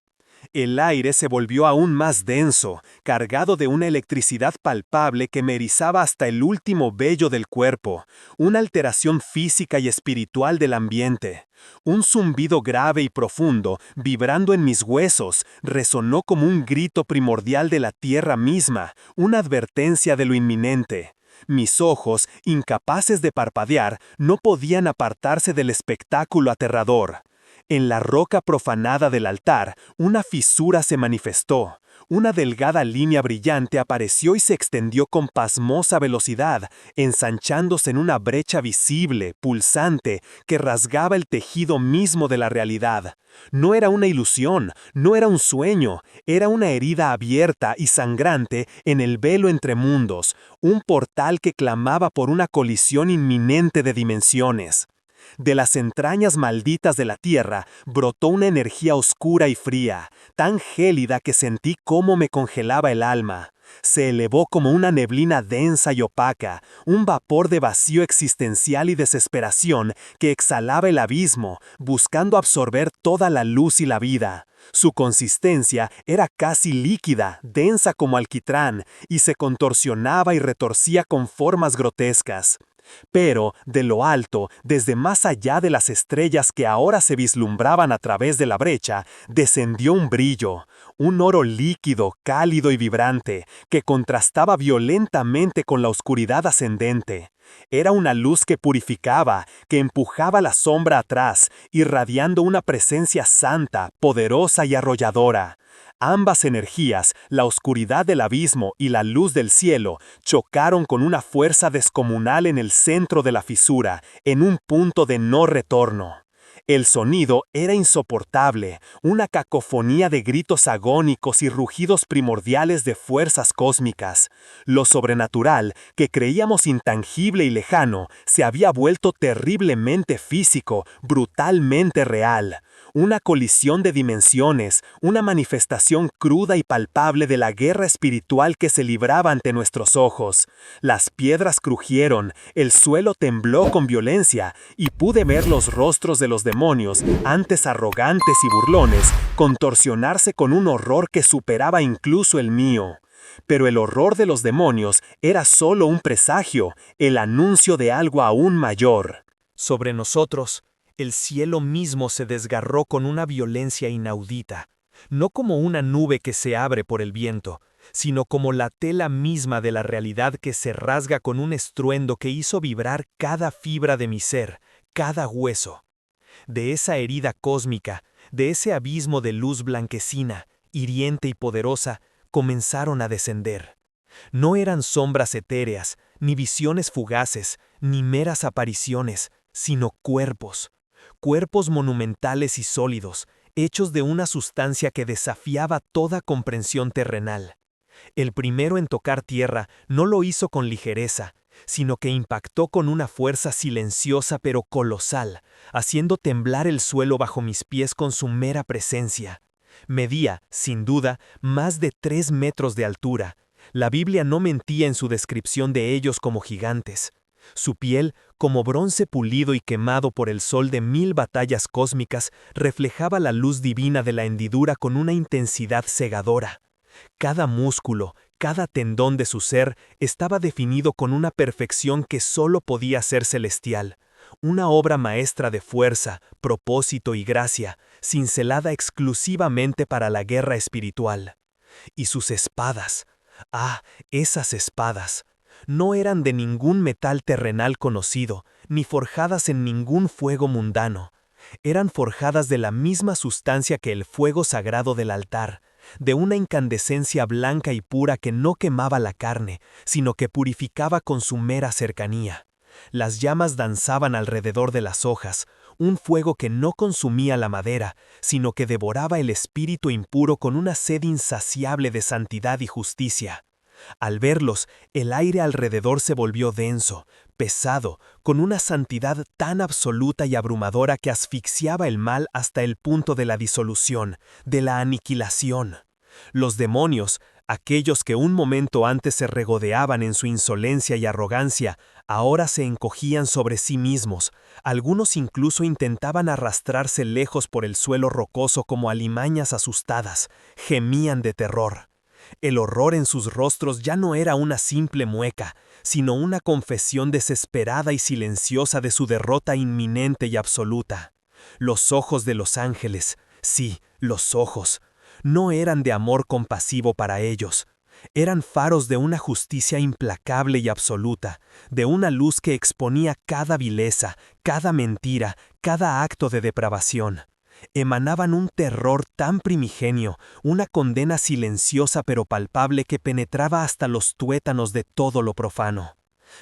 El aire se volvió aún más denso, cargado de una electricidad palpable que me erizaba hasta el último vello del cuerpo, una alteración física y espiritual del ambiente. Un zumbido grave y profundo, vibrando en mis huesos, resonó como un grito primordial de la tierra misma, una advertencia de lo inminente. Mis ojos, incapaces de parpadear, no podían apartarse del espectáculo aterrador. En la roca profanada del altar, una fisura se manifestó. Una delgada línea brillante apareció y se extendió con pasmosa velocidad, ensanchándose en una brecha visible, pulsante, que rasgaba el tejido mismo de la realidad. No era una ilusión, no era un sueño, era una herida abierta y sangrante en el velo entre mundos, un portal que clamaba por una colisión inminente de dimensiones. De las entrañas malditas de la tierra brotó una energía oscura y fría, tan gélida que sentí cómo me congelaba el alma. Se elevó como una neblina densa y opaca, un vapor de vacío existencial y desesperación que exhalaba el abismo, buscando absorber toda la luz y la vida. Su consistencia era casi líquida, densa como alquitrán, y se contorsionaba y retorcía con formas grotescas. Pero, de lo alto, desde más allá de las estrellas que ahora se vislumbraban a través de la brecha, descendió un brillo, un oro líquido, cálido y vibrante, que contrastaba violentamente con la oscuridad ascendente. Era una luz que purificaba, que empujaba la sombra atrás, irradiando una presencia santa, poderosa y arrolladora. Ambas energías, la oscuridad del abismo y la luz del cielo, chocaron con una fuerza descomunal en el centro de la fisura, en un punto de no retorno. El sonido era insoportable, una cacofonía de gritos agónicos y rugidos primordiales de fuerzas cósmicas. Lo sobrenatural, que creíamos intangible y lejano, se había vuelto terriblemente físico, brutalmente real. Una colisión de dimensiones, una manifestación cruda y palpable de la guerra espiritual que se libraba ante nuestros ojos. Las piedras crujieron, el suelo tembló con violencia, y pude ver los rostros de los demonios, antes arrogantes y burlones, contorsionarse con un horror que superaba incluso el mío. Pero el horror de los demonios era solo un presagio, el anuncio de algo aún mayor. Sobre nosotros, el cielo mismo se desgarró con una violencia inaudita, no como una nube que se abre por el viento, sino como la tela misma de la realidad que se rasga con un estruendo que hizo vibrar cada fibra de mi ser, cada hueso. De esa herida cósmica, de ese abismo de luz blanquecina, hiriente y poderosa, comenzaron a descender. No eran sombras etéreas, ni visiones fugaces, ni meras apariciones, sino cuerpos. Cuerpos monumentales y sólidos, hechos de una sustancia que desafiaba toda comprensión terrenal. El primero en tocar tierra no lo hizo con ligereza, sino que impactó con una fuerza silenciosa pero colosal, haciendo temblar el suelo bajo mis pies con su mera presencia. Medía, sin duda, más de 3 metros de altura. La Biblia no mentía en su descripción de ellos como gigantes. Su piel, como bronce pulido y quemado por el sol de 1000 batallas cósmicas, reflejaba la luz divina de la hendidura con una intensidad cegadora. Cada músculo, cada tendón de su ser estaba definido con una perfección que solo podía ser celestial, una obra maestra de fuerza, propósito y gracia, cincelada exclusivamente para la guerra espiritual. Y sus espadas, esas espadas, no eran de ningún metal terrenal conocido, ni forjadas en ningún fuego mundano. Eran forjadas de la misma sustancia que el fuego sagrado del altar, de una incandescencia blanca y pura que no quemaba la carne, sino que purificaba con su mera cercanía. Las llamas danzaban alrededor de las hojas, un fuego que no consumía la madera, sino que devoraba el espíritu impuro con una sed insaciable de santidad y justicia. Al verlos, el aire alrededor se volvió denso, pesado, con una santidad tan absoluta y abrumadora que asfixiaba el mal hasta el punto de la disolución, de la aniquilación. Los demonios, aquellos que un momento antes se regodeaban en su insolencia y arrogancia, ahora se encogían sobre sí mismos. Algunos incluso intentaban arrastrarse lejos por el suelo rocoso como alimañas asustadas, gemían de terror. El horror en sus rostros ya no era una simple mueca, sino una confesión desesperada y silenciosa de su derrota inminente y absoluta. Los ojos de los ángeles, sí, los ojos, no eran de amor compasivo para ellos. Eran faros de una justicia implacable y absoluta, de una luz que exponía cada vileza, cada mentira, cada acto de depravación. Emanaban un terror tan primigenio, una condena silenciosa pero palpable que penetraba hasta los tuétanos de todo lo profano.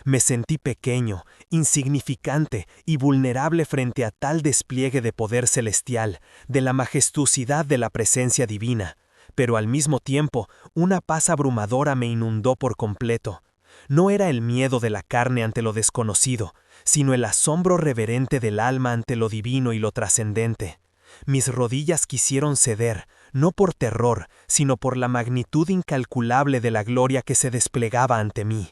Me sentí pequeño, insignificante y vulnerable frente a tal despliegue de poder celestial, de la majestuosidad de la presencia divina, pero al mismo tiempo una paz abrumadora me inundó por completo. No era el miedo de la carne ante lo desconocido, sino el asombro reverente del alma ante lo divino y lo trascendente. Mis rodillas quisieron ceder, no por terror, sino por la magnitud incalculable de la gloria que se desplegaba ante mí.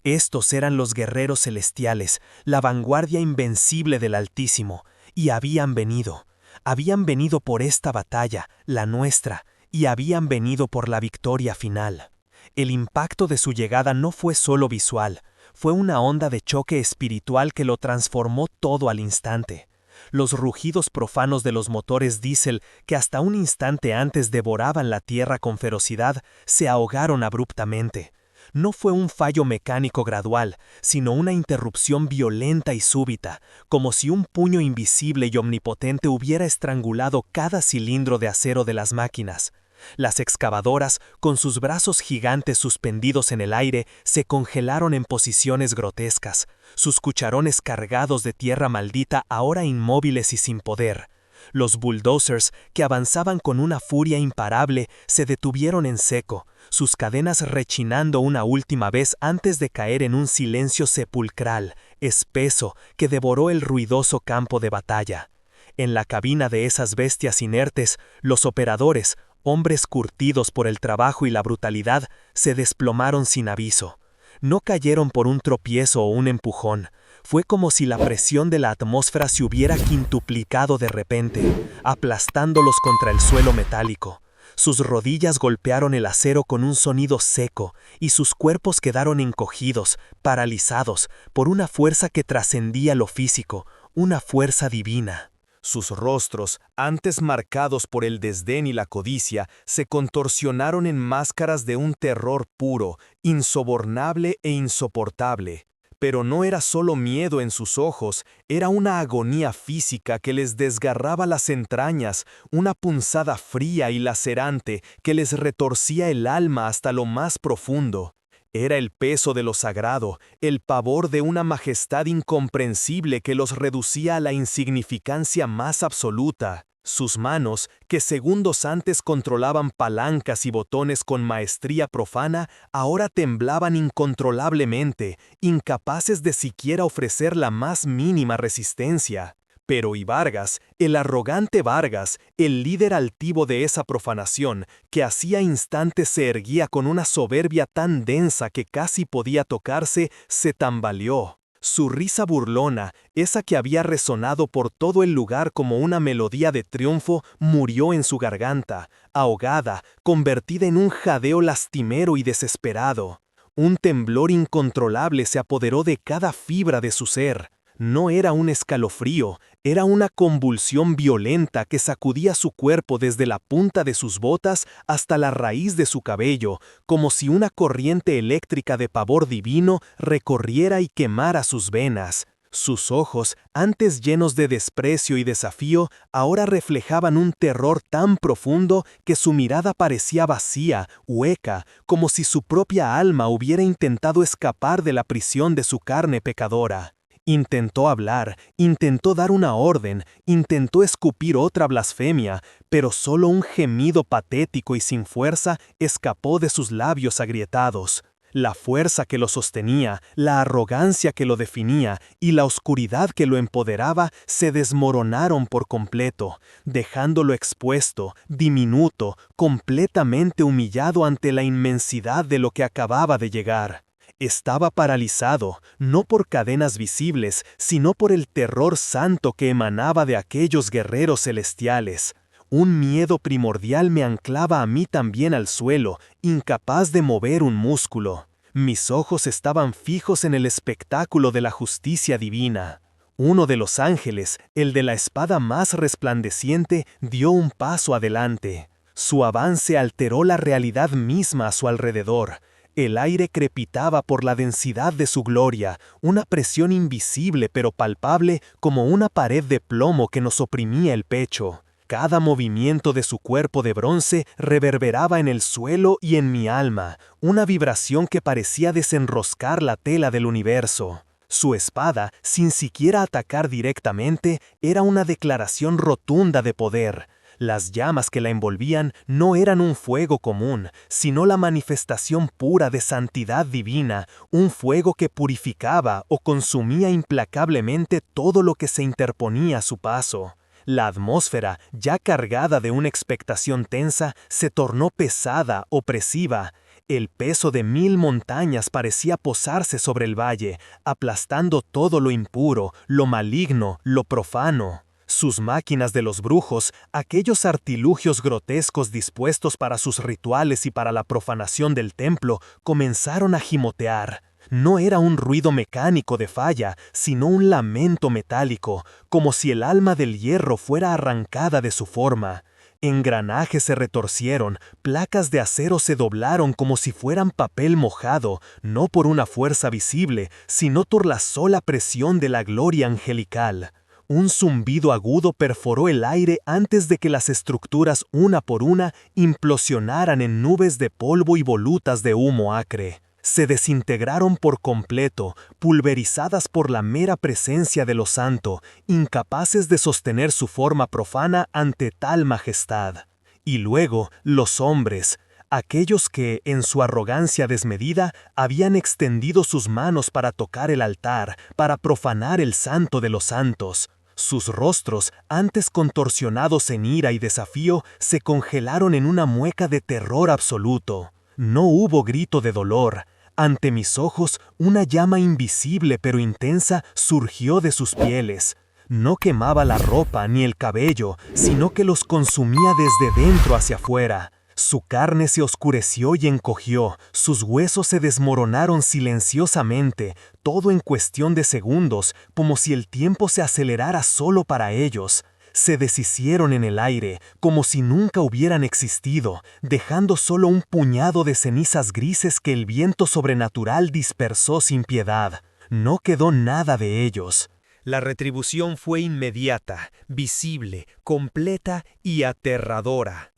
Estos eran los guerreros celestiales, la vanguardia invencible del Altísimo, y habían venido por esta batalla, la nuestra, y habían venido por la victoria final. El impacto de su llegada no fue solo visual, fue una onda de choque espiritual que lo transformó todo al instante. Los rugidos profanos de los motores diésel, que hasta un instante antes devoraban la tierra con ferocidad, se ahogaron abruptamente. No fue un fallo mecánico gradual, sino una interrupción violenta y súbita, como si un puño invisible y omnipotente hubiera estrangulado cada cilindro de acero de las máquinas. Las excavadoras, con sus brazos gigantes suspendidos en el aire, se congelaron en posiciones grotescas, sus cucharones cargados de tierra maldita ahora inmóviles y sin poder. Los bulldozers, que avanzaban con una furia imparable, se detuvieron en seco, sus cadenas rechinando una última vez antes de caer en un silencio sepulcral, espeso, que devoró el ruidoso campo de batalla. En la cabina de esas bestias inertes, los operadores, hombres curtidos por el trabajo y la brutalidad, se desplomaron sin aviso. No cayeron por un tropiezo o un empujón. Fue como si la presión de la atmósfera se hubiera quintuplicado de repente, aplastándolos contra el suelo metálico. Sus rodillas golpearon el acero con un sonido seco, y sus cuerpos quedaron encogidos, paralizados, por una fuerza que trascendía lo físico, una fuerza divina. Sus rostros, antes marcados por el desdén y la codicia, se contorsionaron en máscaras de un terror puro, insobornable e insoportable. Pero no era solo miedo en sus ojos, era una agonía física que les desgarraba las entrañas, una punzada fría y lacerante que les retorcía el alma hasta lo más profundo. Era el peso de lo sagrado, el pavor de una majestad incomprensible que los reducía a la insignificancia más absoluta. Sus manos, que segundos antes controlaban palancas y botones con maestría profana, ahora temblaban incontrolablemente, incapaces de siquiera ofrecer la más mínima resistencia. Pero y Vargas, el arrogante Vargas, el líder altivo de esa profanación, que hacía instantes se erguía con una soberbia tan densa que casi podía tocarse, se tambaleó. Su risa burlona, esa que había resonado por todo el lugar como una melodía de triunfo, murió en su garganta, ahogada, convertida en un jadeo lastimero y desesperado. Un temblor incontrolable se apoderó de cada fibra de su ser. No era un escalofrío, era una convulsión violenta que sacudía su cuerpo desde la punta de sus botas hasta la raíz de su cabello, como si una corriente eléctrica de pavor divino recorriera y quemara sus venas. Sus ojos, antes llenos de desprecio y desafío, ahora reflejaban un terror tan profundo que su mirada parecía vacía, hueca, como si su propia alma hubiera intentado escapar de la prisión de su carne pecadora. Intentó hablar, intentó dar una orden, intentó escupir otra blasfemia, pero solo un gemido patético y sin fuerza escapó de sus labios agrietados. La fuerza que lo sostenía, la arrogancia que lo definía y la oscuridad que lo empoderaba se desmoronaron por completo, dejándolo expuesto, diminuto, completamente humillado ante la inmensidad de lo que acababa de llegar. Estaba paralizado, no por cadenas visibles, sino por el terror santo que emanaba de aquellos guerreros celestiales. Un miedo primordial me anclaba a mí también al suelo, incapaz de mover un músculo. Mis ojos estaban fijos en el espectáculo de la justicia divina. Uno de los ángeles, el de la espada más resplandeciente, dio un paso adelante. Su avance alteró la realidad misma a su alrededor. El aire crepitaba por la densidad de su gloria, una presión invisible pero palpable como una pared de plomo que nos oprimía el pecho. Cada movimiento de su cuerpo de bronce reverberaba en el suelo y en mi alma, una vibración que parecía desenroscar la tela del universo. Su espada, sin siquiera atacar directamente, era una declaración rotunda de poder. Las llamas que la envolvían no eran un fuego común, sino la manifestación pura de santidad divina, un fuego que purificaba o consumía implacablemente todo lo que se interponía a su paso. La atmósfera, ya cargada de una expectación tensa, se tornó pesada, opresiva. El peso de 1000 montañas parecía posarse sobre el valle, aplastando todo lo impuro, lo maligno, lo profano. Sus máquinas de los brujos, aquellos artilugios grotescos dispuestos para sus rituales y para la profanación del templo, comenzaron a gimotear. No era un ruido mecánico de falla, sino un lamento metálico, como si el alma del hierro fuera arrancada de su forma. Engranajes se retorcieron, placas de acero se doblaron como si fueran papel mojado, no por una fuerza visible, sino por la sola presión de la gloria angelical. Un zumbido agudo perforó el aire antes de que las estructuras una por una implosionaran en nubes de polvo y volutas de humo acre. Se desintegraron por completo, pulverizadas por la mera presencia de lo santo, incapaces de sostener su forma profana ante tal majestad. Y luego, los hombres, aquellos que, en su arrogancia desmedida, habían extendido sus manos para tocar el altar, para profanar el santo de los santos. Sus rostros, antes contorsionados en ira y desafío, se congelaron en una mueca de terror absoluto. No hubo grito de dolor. Ante mis ojos, una llama invisible pero intensa surgió de sus pieles. No quemaba la ropa ni el cabello, sino que los consumía desde dentro hacia afuera. Su carne se oscureció y encogió, sus huesos se desmoronaron silenciosamente, todo en cuestión de segundos, como si el tiempo se acelerara solo para ellos. Se deshicieron en el aire, como si nunca hubieran existido, dejando solo un puñado de cenizas grises que el viento sobrenatural dispersó sin piedad. No quedó nada de ellos. La retribución fue inmediata, visible, completa y aterradora.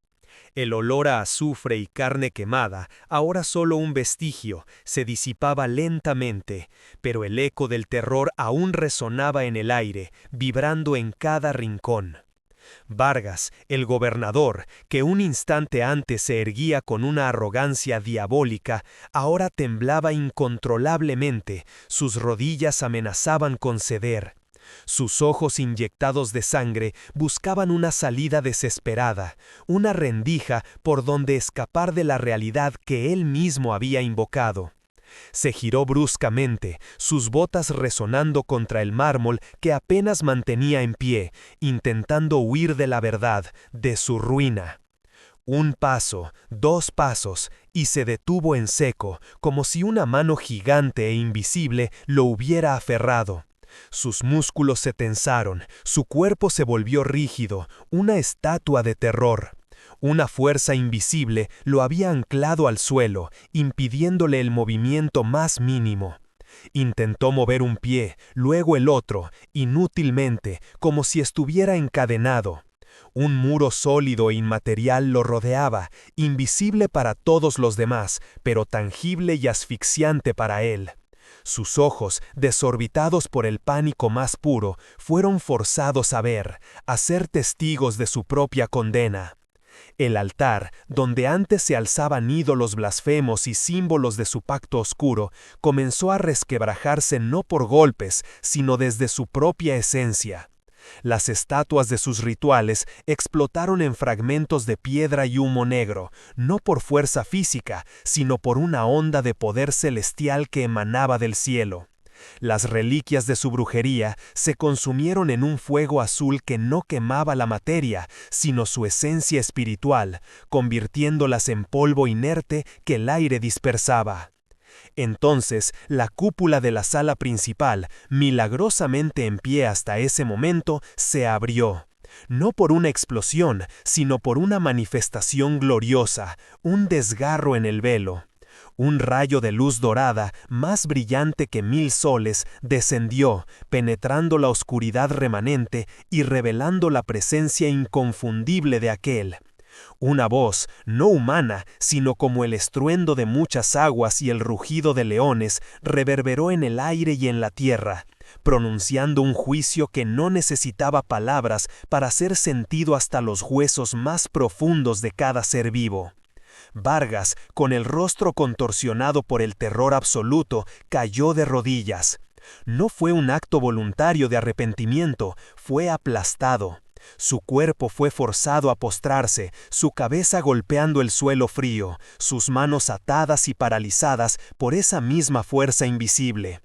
El olor a azufre y carne quemada, ahora solo un vestigio, se disipaba lentamente, pero el eco del terror aún resonaba en el aire, vibrando en cada rincón. Vargas, el gobernador, que un instante antes se erguía con una arrogancia diabólica, ahora temblaba incontrolablemente, sus rodillas amenazaban con ceder. Sus ojos inyectados de sangre buscaban una salida desesperada, una rendija por donde escapar de la realidad que él mismo había invocado. Se giró bruscamente, sus botas resonando contra el mármol que apenas mantenía en pie, intentando huir de la verdad, de su ruina. Un paso, 2 pasos, y se detuvo en seco, como si una mano gigante e invisible lo hubiera aferrado. Sus músculos se tensaron, su cuerpo se volvió rígido, una estatua de terror. Una fuerza invisible lo había anclado al suelo, impidiéndole el movimiento más mínimo. Intentó mover un pie, luego el otro, inútilmente, como si estuviera encadenado. Un muro sólido e inmaterial lo rodeaba, invisible para todos los demás, pero tangible y asfixiante para él. Sus ojos, desorbitados por el pánico más puro, fueron forzados a ver, a ser testigos de su propia condena. El altar, donde antes se alzaban ídolos blasfemos y símbolos de su pacto oscuro, comenzó a resquebrajarse no por golpes, sino desde su propia esencia. Las estatuas de sus rituales explotaron en fragmentos de piedra y humo negro, no por fuerza física, sino por una onda de poder celestial que emanaba del cielo. Las reliquias de su brujería se consumieron en un fuego azul que no quemaba la materia, sino su esencia espiritual, convirtiéndolas en polvo inerte que el aire dispersaba. Entonces, la cúpula de la sala principal, milagrosamente en pie hasta ese momento, se abrió. No por una explosión, sino por una manifestación gloriosa, un desgarro en el velo. Un rayo de luz dorada, más brillante que 1000 soles, descendió, penetrando la oscuridad remanente y revelando la presencia inconfundible de aquel. Una voz, no humana, sino como el estruendo de muchas aguas y el rugido de leones, reverberó en el aire y en la tierra, pronunciando un juicio que no necesitaba palabras para ser sentido hasta los huesos más profundos de cada ser vivo. Vargas, con el rostro contorsionado por el terror absoluto, cayó de rodillas. No fue un acto voluntario de arrepentimiento, fue aplastado. Su cuerpo fue forzado a postrarse, su cabeza golpeando el suelo frío, sus manos atadas y paralizadas por esa misma fuerza invisible.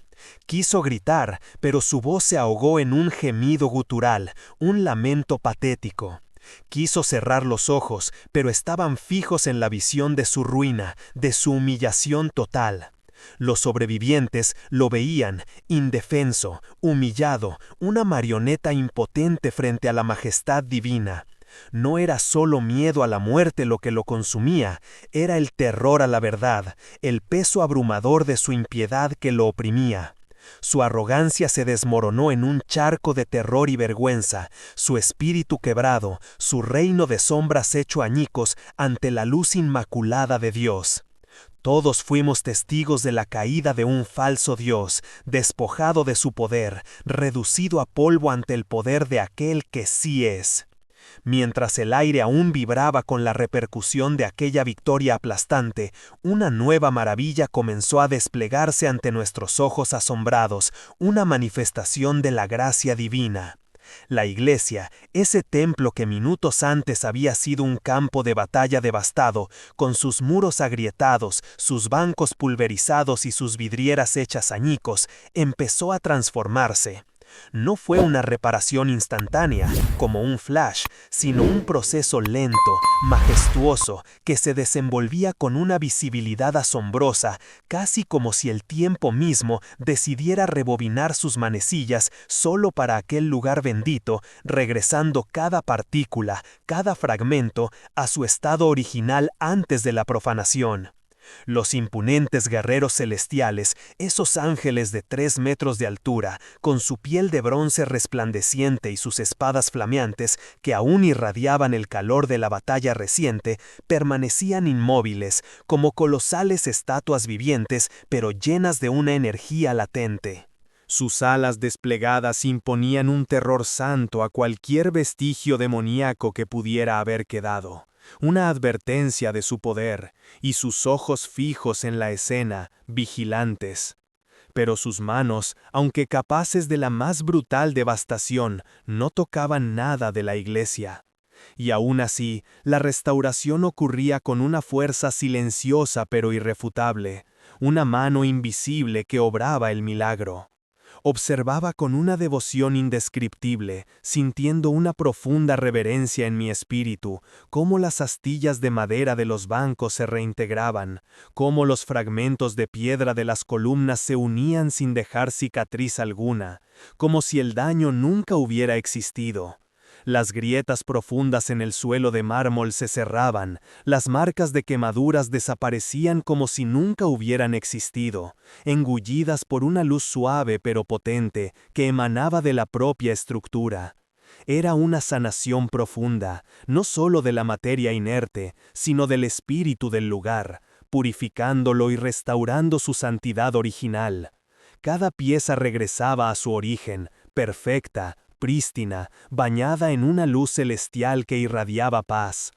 Quiso gritar, pero su voz se ahogó en un gemido gutural, un lamento patético. Quiso cerrar los ojos, pero estaban fijos en la visión de su ruina, de su humillación total. Los sobrevivientes lo veían, indefenso, humillado, una marioneta impotente frente a la majestad divina. No era solo miedo a la muerte lo que lo consumía, era el terror a la verdad, el peso abrumador de su impiedad que lo oprimía. Su arrogancia se desmoronó en un charco de terror y vergüenza, su espíritu quebrado, su reino de sombras hecho añicos ante la luz inmaculada de Dios. Todos fuimos testigos de la caída de un falso Dios, despojado de su poder, reducido a polvo ante el poder de aquel que sí es. Mientras el aire aún vibraba con la repercusión de aquella victoria aplastante, una nueva maravilla comenzó a desplegarse ante nuestros ojos asombrados, una manifestación de la gracia divina. La iglesia, ese templo que minutos antes había sido un campo de batalla devastado, con sus muros agrietados, sus bancos pulverizados y sus vidrieras hechas añicos, empezó a transformarse. No fue una reparación instantánea, como un flash, sino un proceso lento, majestuoso, que se desenvolvía con una visibilidad asombrosa, casi como si el tiempo mismo decidiera rebobinar sus manecillas solo para aquel lugar bendito, regresando cada partícula, cada fragmento, a su estado original antes de la profanación. Los imponentes guerreros celestiales, esos ángeles de 3 metros de altura, con su piel de bronce resplandeciente y sus espadas flameantes, que aún irradiaban el calor de la batalla reciente, permanecían inmóviles, como colosales estatuas vivientes, pero llenas de una energía latente. Sus alas desplegadas imponían un terror santo a cualquier vestigio demoníaco que pudiera haber quedado. Una advertencia de su poder, y sus ojos fijos en la escena, vigilantes. Pero sus manos, aunque capaces de la más brutal devastación, no tocaban nada de la iglesia. Y aún así, la restauración ocurría con una fuerza silenciosa pero irrefutable, una mano invisible que obraba el milagro. Observaba con una devoción indescriptible, sintiendo una profunda reverencia en mi espíritu, cómo las astillas de madera de los bancos se reintegraban, cómo los fragmentos de piedra de las columnas se unían sin dejar cicatriz alguna, como si el daño nunca hubiera existido. Las grietas profundas en el suelo de mármol se cerraban, las marcas de quemaduras desaparecían como si nunca hubieran existido, engullidas por una luz suave pero potente que emanaba de la propia estructura. Era una sanación profunda, no solo de la materia inerte, sino del espíritu del lugar, purificándolo y restaurando su santidad original. Cada pieza regresaba a su origen, perfecta, prístina, bañada en una luz celestial que irradiaba paz.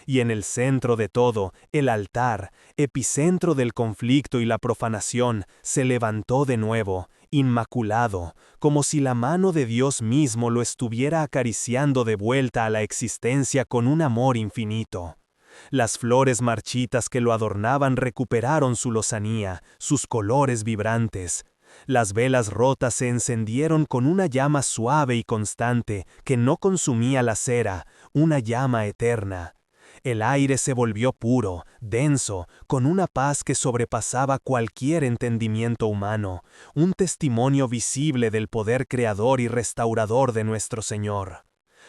Y en el centro de todo, el altar, epicentro del conflicto y la profanación, se levantó de nuevo, inmaculado, como si la mano de Dios mismo lo estuviera acariciando de vuelta a la existencia con un amor infinito. Las flores marchitas que lo adornaban recuperaron su lozanía, sus colores vibrantes. Las velas rotas se encendieron con una llama suave y constante que no consumía la cera, una llama eterna. El aire se volvió puro, denso, con una paz que sobrepasaba cualquier entendimiento humano, un testimonio visible del poder creador y restaurador de nuestro Señor.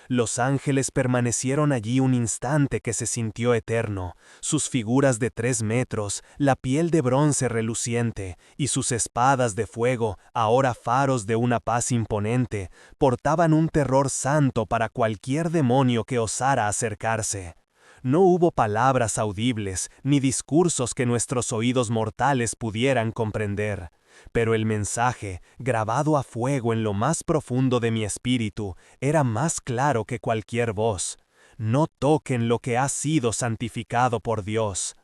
Los ángeles permanecieron allí un instante que se sintió eterno, sus figuras de 3 metros, la piel de bronce reluciente, y sus espadas de fuego, ahora faros de una paz imponente, portaban un terror santo para cualquier demonio que osara acercarse. No hubo palabras audibles, ni discursos que nuestros oídos mortales pudieran comprender. Pero el mensaje, grabado a fuego en lo más profundo de mi espíritu, era más claro que cualquier voz. No toquen lo que ha sido santificado por Dios.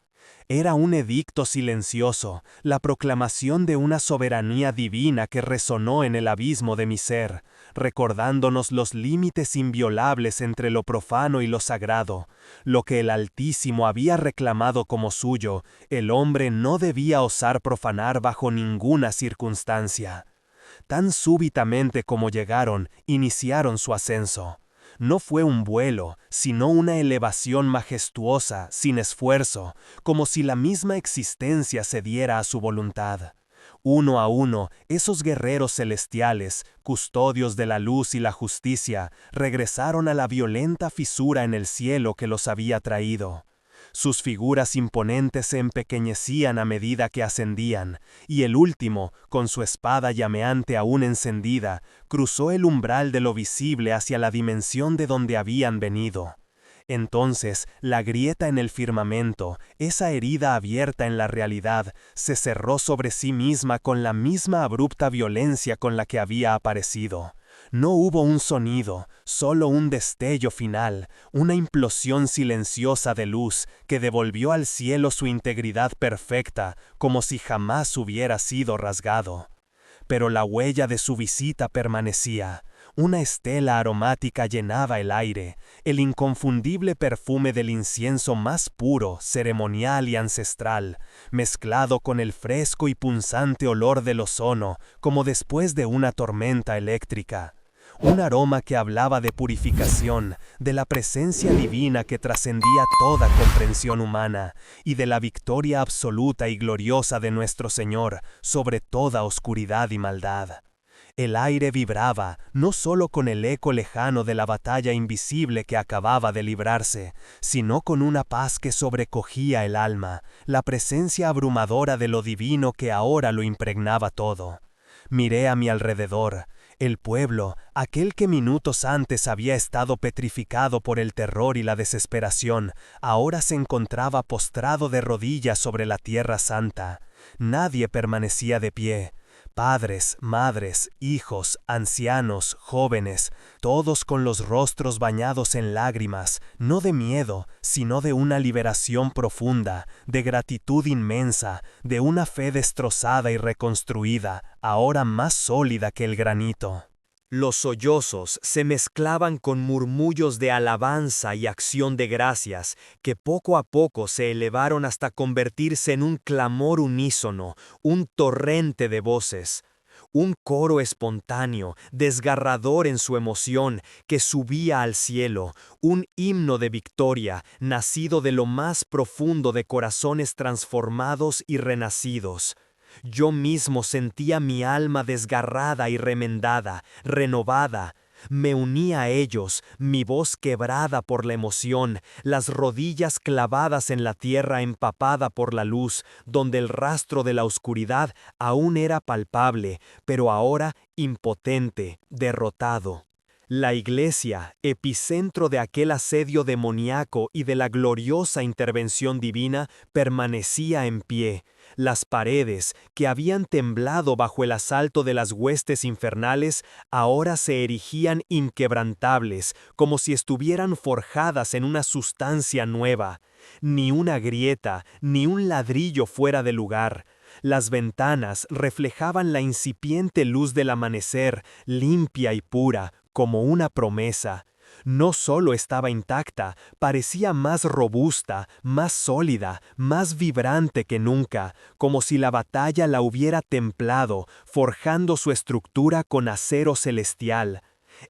Era un edicto silencioso, la proclamación de una soberanía divina que resonó en el abismo de mi ser, recordándonos los límites inviolables entre lo profano y lo sagrado. Lo que el Altísimo había reclamado como suyo, el hombre no debía osar profanar bajo ninguna circunstancia. Tan súbitamente como llegaron, iniciaron su ascenso. No fue un vuelo, sino una elevación majestuosa, sin esfuerzo, como si la misma existencia cediera a su voluntad. Uno a uno, esos guerreros celestiales, custodios de la luz y la justicia, regresaron a la violenta fisura en el cielo que los había traído. Sus figuras imponentes se empequeñecían a medida que ascendían, y el último, con su espada llameante aún encendida, cruzó el umbral de lo visible hacia la dimensión de donde habían venido. Entonces, la grieta en el firmamento, esa herida abierta en la realidad, se cerró sobre sí misma con la misma abrupta violencia con la que había aparecido. No hubo un sonido, solo un destello final, una implosión silenciosa de luz que devolvió al cielo su integridad perfecta, como si jamás hubiera sido rasgado. Pero la huella de su visita permanecía. Una estela aromática llenaba el aire, el inconfundible perfume del incienso más puro, ceremonial y ancestral, mezclado con el fresco y punzante olor del ozono, como después de una tormenta eléctrica. Un aroma que hablaba de purificación, de la presencia divina que trascendía toda comprensión humana, y de la victoria absoluta y gloriosa de nuestro Señor sobre toda oscuridad y maldad. El aire vibraba, no solo con el eco lejano de la batalla invisible que acababa de librarse, sino con una paz que sobrecogía el alma, la presencia abrumadora de lo divino que ahora lo impregnaba todo. Miré a mi alrededor. El pueblo, aquel que minutos antes había estado petrificado por el terror y la desesperación, ahora se encontraba postrado de rodillas sobre la tierra santa. Nadie permanecía de pie. Padres, madres, hijos, ancianos, jóvenes, todos con los rostros bañados en lágrimas, no de miedo, sino de una liberación profunda, de gratitud inmensa, de una fe destrozada y reconstruida, ahora más sólida que el granito. Los sollozos se mezclaban con murmullos de alabanza y acción de gracias, que poco a poco se elevaron hasta convertirse en un clamor unísono, un torrente de voces. Un coro espontáneo, desgarrador en su emoción, que subía al cielo, un himno de victoria, nacido de lo más profundo de corazones transformados y renacidos. Yo mismo sentía mi alma desgarrada y remendada, renovada. Me uní a ellos, mi voz quebrada por la emoción, las rodillas clavadas en la tierra empapada por la luz, donde el rastro de la oscuridad aún era palpable, pero ahora impotente, derrotado. La iglesia, epicentro de aquel asedio demoníaco y de la gloriosa intervención divina, permanecía en pie. Las paredes, que habían temblado bajo el asalto de las huestes infernales, ahora se erigían inquebrantables, como si estuvieran forjadas en una sustancia nueva. Ni una grieta, ni un ladrillo fuera de lugar. Las ventanas reflejaban la incipiente luz del amanecer, limpia y pura, como una promesa. No solo estaba intacta, parecía más robusta, más sólida, más vibrante que nunca, como si la batalla la hubiera templado, forjando su estructura con acero celestial.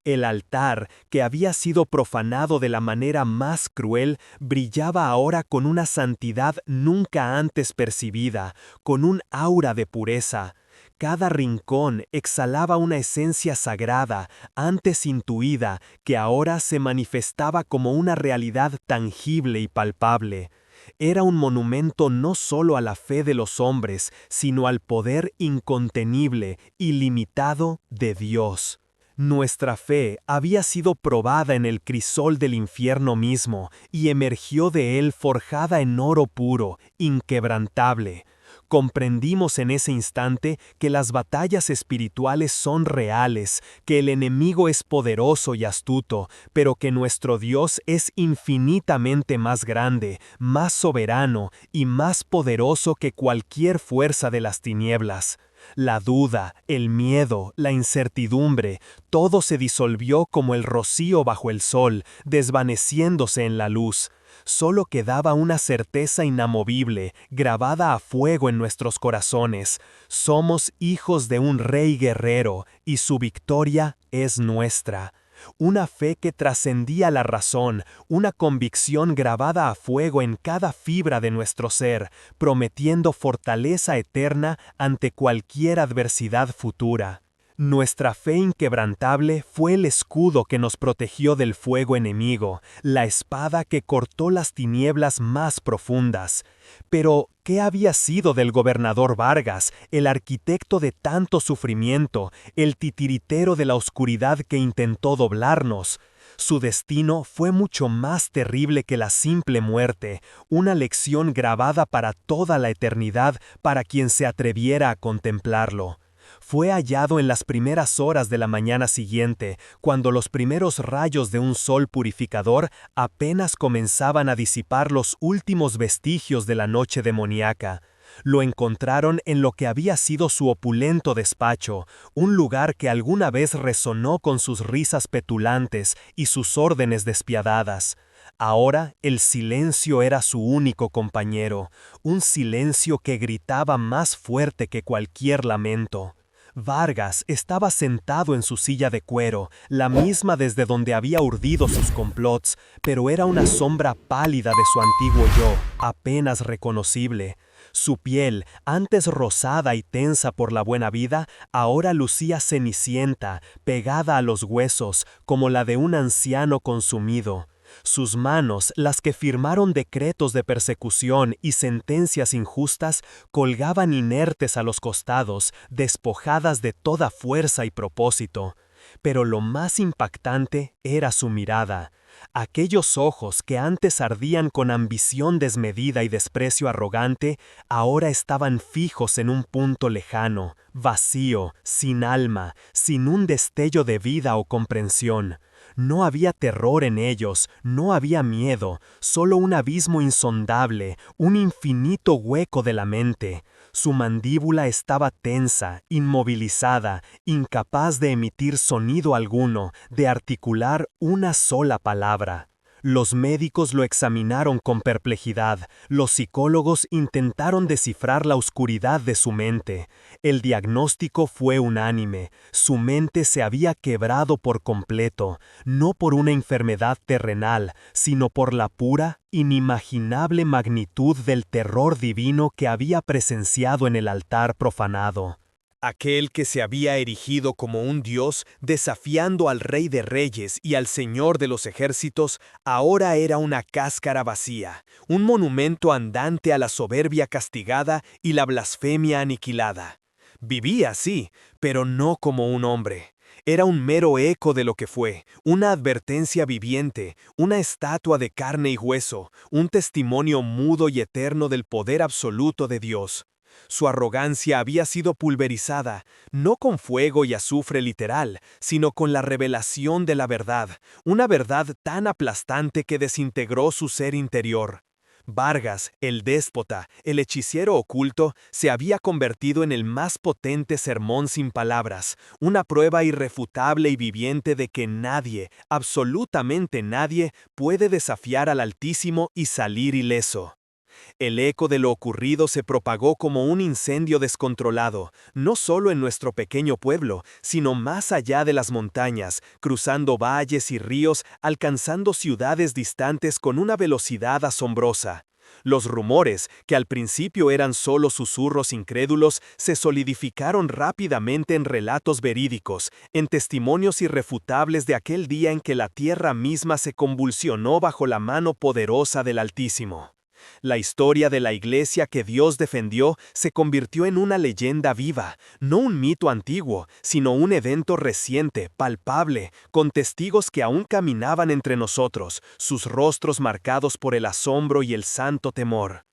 El altar, que había sido profanado de la manera más cruel, brillaba ahora con una santidad nunca antes percibida, con un aura de pureza. Cada rincón exhalaba una esencia sagrada, antes intuida, que ahora se manifestaba como una realidad tangible y palpable. Era un monumento no solo a la fe de los hombres, sino al poder incontenible, ilimitado de Dios. Nuestra fe había sido probada en el crisol del infierno mismo y emergió de él forjada en oro puro, inquebrantable. Comprendimos en ese instante que las batallas espirituales son reales, que el enemigo es poderoso y astuto, pero que nuestro Dios es infinitamente más grande, más soberano y más poderoso que cualquier fuerza de las tinieblas. La duda, el miedo, la incertidumbre, todo se disolvió como el rocío bajo el sol, desvaneciéndose en la luz. Solo quedaba una certeza inamovible, grabada a fuego en nuestros corazones. Somos hijos de un rey guerrero, y su victoria es nuestra. Una fe que trascendía la razón, una convicción grabada a fuego en cada fibra de nuestro ser, prometiendo fortaleza eterna ante cualquier adversidad futura. Nuestra fe inquebrantable fue el escudo que nos protegió del fuego enemigo, la espada que cortó las tinieblas más profundas. Pero, ¿qué había sido del gobernador Vargas, el arquitecto de tanto sufrimiento, el titiritero de la oscuridad que intentó doblarnos? Su destino fue mucho más terrible que la simple muerte, una lección grabada para toda la eternidad para quien se atreviera a contemplarlo. Fue hallado en las primeras horas de la mañana siguiente, cuando los primeros rayos de un sol purificador apenas comenzaban a disipar los últimos vestigios de la noche demoníaca. Lo encontraron en lo que había sido su opulento despacho, un lugar que alguna vez resonó con sus risas petulantes y sus órdenes despiadadas. Ahora el silencio era su único compañero, un silencio que gritaba más fuerte que cualquier lamento. Vargas estaba sentado en su silla de cuero, la misma desde donde había urdido sus complots, pero era una sombra pálida de su antiguo yo, apenas reconocible. Su piel, antes rosada y tensa por la buena vida, ahora lucía cenicienta, pegada a los huesos, como la de un anciano consumido. Sus manos, las que firmaron decretos de persecución y sentencias injustas, colgaban inertes a los costados, despojadas de toda fuerza y propósito. Pero lo más impactante era su mirada. Aquellos ojos que antes ardían con ambición desmedida y desprecio arrogante, ahora estaban fijos en un punto lejano, vacío, sin alma, sin un destello de vida o comprensión. No había terror en ellos, no había miedo, solo un abismo insondable, un infinito hueco de la mente. Su mandíbula estaba tensa, inmovilizada, incapaz de emitir sonido alguno, de articular una sola palabra. Los médicos lo examinaron con perplejidad, los psicólogos intentaron descifrar la oscuridad de su mente. El diagnóstico fue unánime, su mente se había quebrado por completo, no por una enfermedad terrenal, sino por la pura, inimaginable magnitud del terror divino que había presenciado en el altar profanado. Aquel que se había erigido como un dios, desafiando al Rey de Reyes y al Señor de los ejércitos, ahora era una cáscara vacía, un monumento andante a la soberbia castigada y la blasfemia aniquilada. Vivía, sí, pero no como un hombre. Era un mero eco de lo que fue, una advertencia viviente, una estatua de carne y hueso, un testimonio mudo y eterno del poder absoluto de Dios. Su arrogancia había sido pulverizada, no con fuego y azufre literal, sino con la revelación de la verdad, una verdad tan aplastante que desintegró su ser interior. Vargas, el déspota, el hechicero oculto, se había convertido en el más potente sermón sin palabras, una prueba irrefutable y viviente de que nadie, absolutamente nadie, puede desafiar al Altísimo y salir ileso. El eco de lo ocurrido se propagó como un incendio descontrolado, no solo en nuestro pequeño pueblo, sino más allá de las montañas, cruzando valles y ríos, alcanzando ciudades distantes con una velocidad asombrosa. Los rumores, que al principio eran solo susurros incrédulos, se solidificaron rápidamente en relatos verídicos, en testimonios irrefutables de aquel día en que la tierra misma se convulsionó bajo la mano poderosa del Altísimo. La historia de la iglesia que Dios defendió se convirtió en una leyenda viva, no un mito antiguo, sino un evento reciente, palpable, con testigos que aún caminaban entre nosotros, sus rostros marcados por el asombro y el santo temor.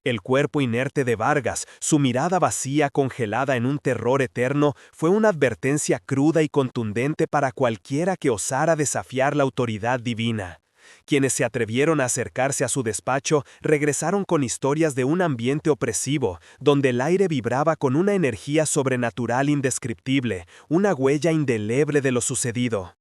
El cuerpo inerte de Vargas, su mirada vacía congelada en un terror eterno, fue una advertencia cruda y contundente para cualquiera que osara desafiar la autoridad divina. Quienes se atrevieron a acercarse a su despacho regresaron con historias de un ambiente opresivo, donde el aire vibraba con una energía sobrenatural indescriptible, una huella indeleble de lo sucedido.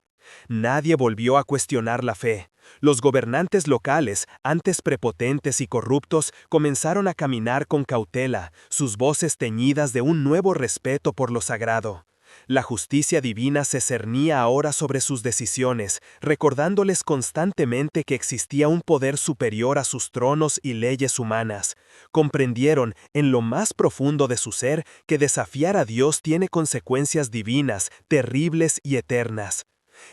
Nadie volvió a cuestionar la fe. Los gobernantes locales, antes prepotentes y corruptos, comenzaron a caminar con cautela, sus voces teñidas de un nuevo respeto por lo sagrado. La justicia divina se cernía ahora sobre sus decisiones, recordándoles constantemente que existía un poder superior a sus tronos y leyes humanas. Comprendieron, en lo más profundo de su ser, que desafiar a Dios tiene consecuencias divinas, terribles y eternas.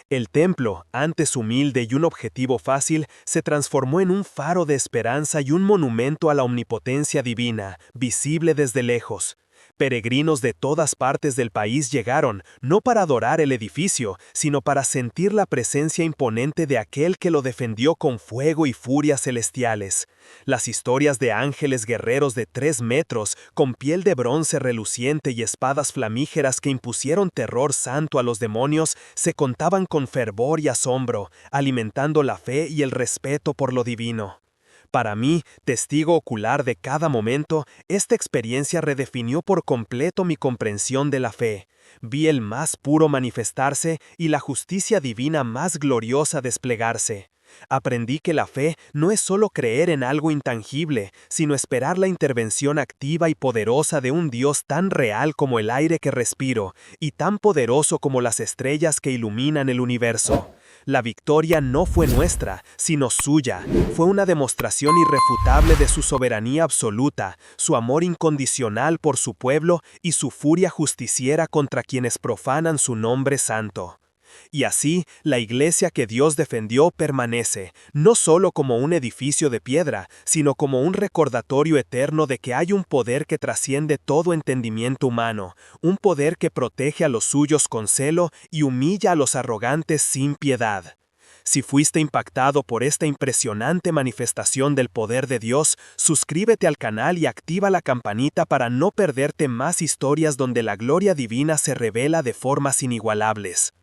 El templo, antes humilde y un objetivo fácil, se transformó en un faro de esperanza y un monumento a la omnipotencia divina, visible desde lejos. Peregrinos de todas partes del país llegaron, no para adorar el edificio, sino para sentir la presencia imponente de aquel que lo defendió con fuego y furia celestiales. Las historias de ángeles guerreros de 3 metros, con piel de bronce reluciente y espadas flamígeras que impusieron terror santo a los demonios, se contaban con fervor y asombro, alimentando la fe y el respeto por lo divino. Para mí, testigo ocular de cada momento, esta experiencia redefinió por completo mi comprensión de la fe. Vi el más puro manifestarse y la justicia divina más gloriosa desplegarse. Aprendí que la fe no es solo creer en algo intangible, sino esperar la intervención activa y poderosa de un Dios tan real como el aire que respiro, y tan poderoso como las estrellas que iluminan el universo. La victoria no fue nuestra, sino suya. Fue una demostración irrefutable de su soberanía absoluta, su amor incondicional por su pueblo y su furia justiciera contra quienes profanan su nombre santo. Y así, la iglesia que Dios defendió permanece, no solo como un edificio de piedra, sino como un recordatorio eterno de que hay un poder que trasciende todo entendimiento humano, un poder que protege a los suyos con celo y humilla a los arrogantes sin piedad. Si fuiste impactado por esta impresionante manifestación del poder de Dios, suscríbete al canal y activa la campanita para no perderte más historias donde la gloria divina se revela de formas inigualables.